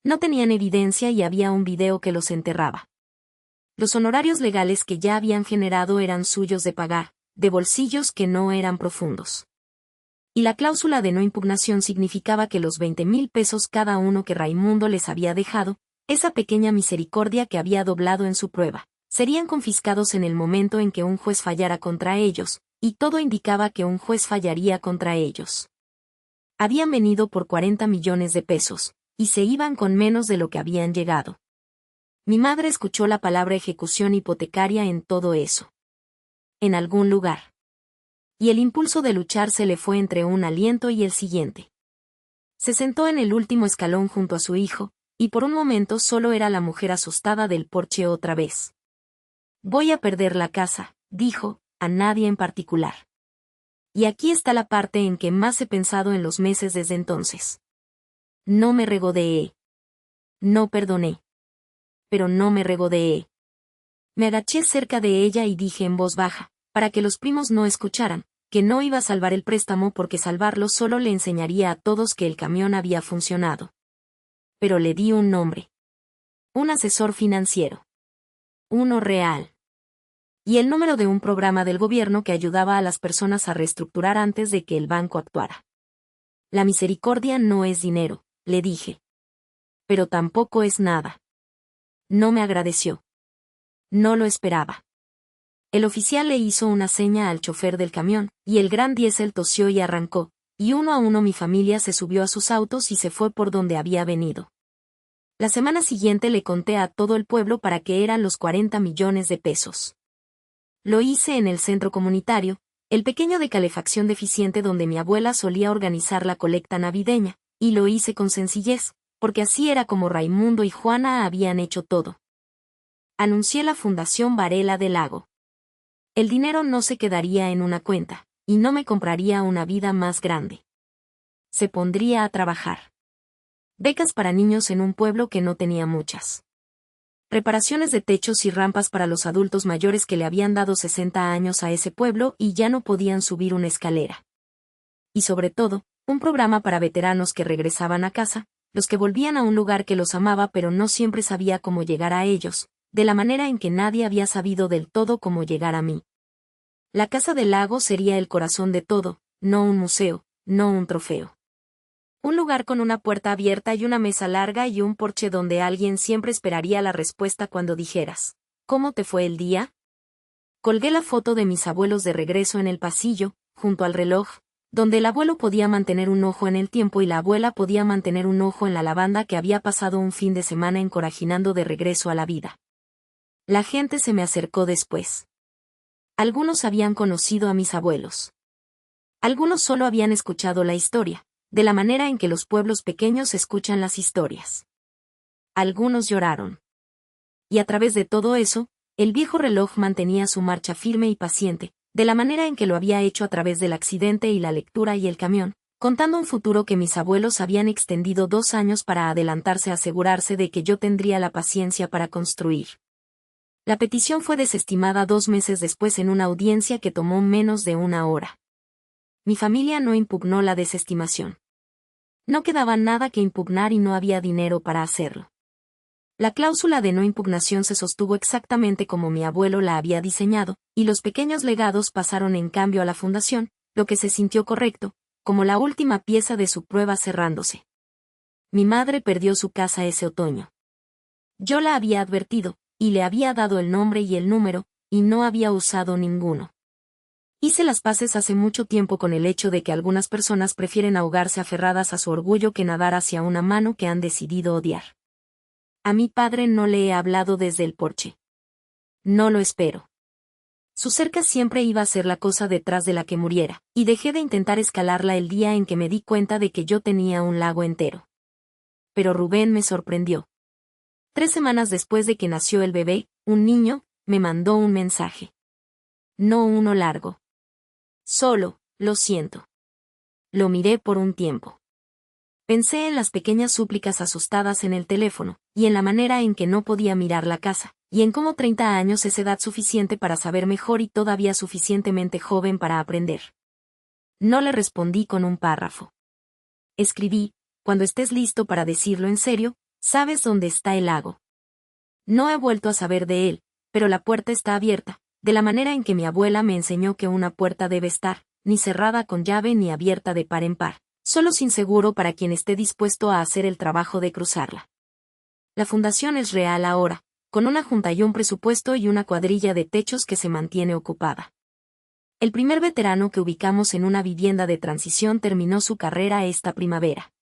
No tenían evidencia y había un video que los enterraba. Los honorarios legales que ya habían generado eran suyos de pagar, de bolsillos que no eran profundos. Y la cláusula de no impugnación significaba que los 20,000 pesos cada uno que Raimundo les había dejado, esa pequeña misericordia que había doblado en su prueba, serían confiscados en el momento en que un juez fallara contra ellos, y todo indicaba que un juez fallaría contra ellos. Habían venido por 40 millones de pesos, y se iban con menos de lo que habían llegado. Mi madre escuchó la palabra ejecución hipotecaria en todo eso. En algún lugar. Y el impulso de luchar se le fue entre un aliento y el siguiente. Se sentó en el último escalón junto a su hijo, y por un momento solo era la mujer asustada del porche otra vez. Voy a perder la casa, dijo, a nadie en particular. Y aquí está la parte en que más he pensado en los meses desde entonces. No me regodeé. No perdoné. Pero no me regodeé. Me agaché cerca de ella y dije en voz baja, para que los primos no escucharan, que no iba a salvar el préstamo porque salvarlo solo le enseñaría a todos que el camión había funcionado. Pero le di un nombre. Un asesor financiero. Uno real. Y el número de un programa del gobierno que ayudaba a las personas a reestructurar antes de que el banco actuara. La misericordia no es dinero, le dije. Pero tampoco es nada. No me agradeció. No lo esperaba. El oficial le hizo una seña al chofer del camión, y el gran diésel tosió y arrancó, y uno a uno mi familia se subió a sus autos y se fue por donde había venido. La semana siguiente le conté a todo el pueblo para qué eran los 40 millones de pesos. Lo hice en el centro comunitario, el pequeño de calefacción deficiente donde mi abuela solía organizar la colecta navideña, y lo hice con sencillez, porque así era como Raimundo y Juana habían hecho todo. Anuncié la Fundación Varela del Lago. El dinero no se quedaría en una cuenta, y no me compraría una vida más grande. Se pondría a trabajar. Becas para niños en un pueblo que no tenía muchas. Reparaciones de techos y rampas para los adultos mayores que le habían dado 60 años a ese pueblo y ya no podían subir una escalera. Y sobre todo, un programa para veteranos que regresaban a casa, los que volvían a un lugar que los amaba pero no siempre sabía cómo llegar a ellos, de la manera en que nadie había sabido del todo cómo llegar a mí. La Casa del Lago sería el corazón de todo, no un museo, no un trofeo. Un lugar con una puerta abierta y una mesa larga y un porche donde alguien siempre esperaría la respuesta cuando dijeras, ¿cómo te fue el día? Colgué la foto de mis abuelos de regreso en el pasillo, junto al reloj, donde el abuelo podía mantener un ojo en el tiempo y la abuela podía mantener un ojo en la lavanda que había pasado un fin de semana encorajinando de regreso a la vida. La gente se me acercó después. Algunos habían conocido a mis abuelos. Algunos solo habían escuchado la historia, de la manera en que los pueblos pequeños escuchan las historias. Algunos lloraron. Y a través de todo eso, el viejo reloj mantenía su marcha firme y paciente, de la manera en que lo había hecho a través del accidente y la lectura y el camión, contando un futuro que mis abuelos habían extendido 2 años para adelantarse a asegurarse de que yo tendría la paciencia para construir. La petición fue desestimada 2 meses después en una audiencia que tomó menos de 1 hora. Mi familia no impugnó la desestimación. No quedaba nada que impugnar y no había dinero para hacerlo. La cláusula de no impugnación se sostuvo exactamente como mi abuelo la había diseñado, y los pequeños legados pasaron en cambio a la fundación, lo que se sintió correcto, como la última pieza de su prueba cerrándose. Mi madre perdió su casa ese otoño. Yo la había advertido, y le había dado el nombre y el número, y no había usado ninguno. Hice las paces hace mucho tiempo con el hecho de que algunas personas prefieren ahogarse aferradas a su orgullo que nadar hacia una mano que han decidido odiar. A mi padre no le he hablado desde el porche. No lo espero. Su cerca siempre iba a ser la cosa detrás de la que muriera, y dejé de intentar escalarla el día en que me di cuenta de que yo tenía un lago entero. Pero Rubén me sorprendió. 3 semanas después de que nació el bebé, un niño, me mandó un mensaje. No uno largo. Solo, lo siento. Lo miré por un tiempo. Pensé en las pequeñas súplicas asustadas en el teléfono, y en la manera en que no podía mirar la casa, y en cómo 30 años es edad suficiente para saber mejor y todavía suficientemente joven para aprender. No le respondí con un párrafo. Escribí, cuando estés listo para decirlo en serio, sabes dónde está el lago. No he vuelto a saber de él, pero la puerta está abierta, de la manera en que mi abuela me enseñó que una puerta debe estar, ni cerrada con llave ni abierta de par en par, solo sin seguro para quien esté dispuesto a hacer el trabajo de cruzarla. La fundación es real ahora, con una junta y un presupuesto y una cuadrilla de techos que se mantiene ocupada. El primer veterano que ubicamos en una vivienda de transición terminó su carrera esta primavera.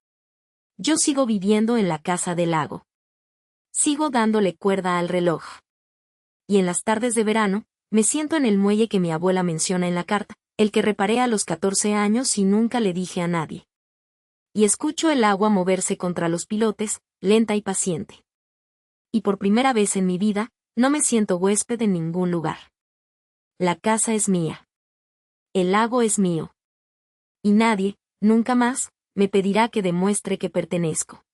Yo sigo viviendo en la casa del lago. Sigo dándole cuerda al reloj. Y en las tardes de verano, me siento en el muelle que mi abuela menciona en la carta, el que reparé a los 14 años y nunca le dije a nadie. Y escucho el agua moverse contra los pilotes, lenta y paciente. Y por primera vez en mi vida, no me siento huésped en ningún lugar. La casa es mía. El lago es mío. Y nadie, nunca más, me pedirá que demuestre que pertenezco.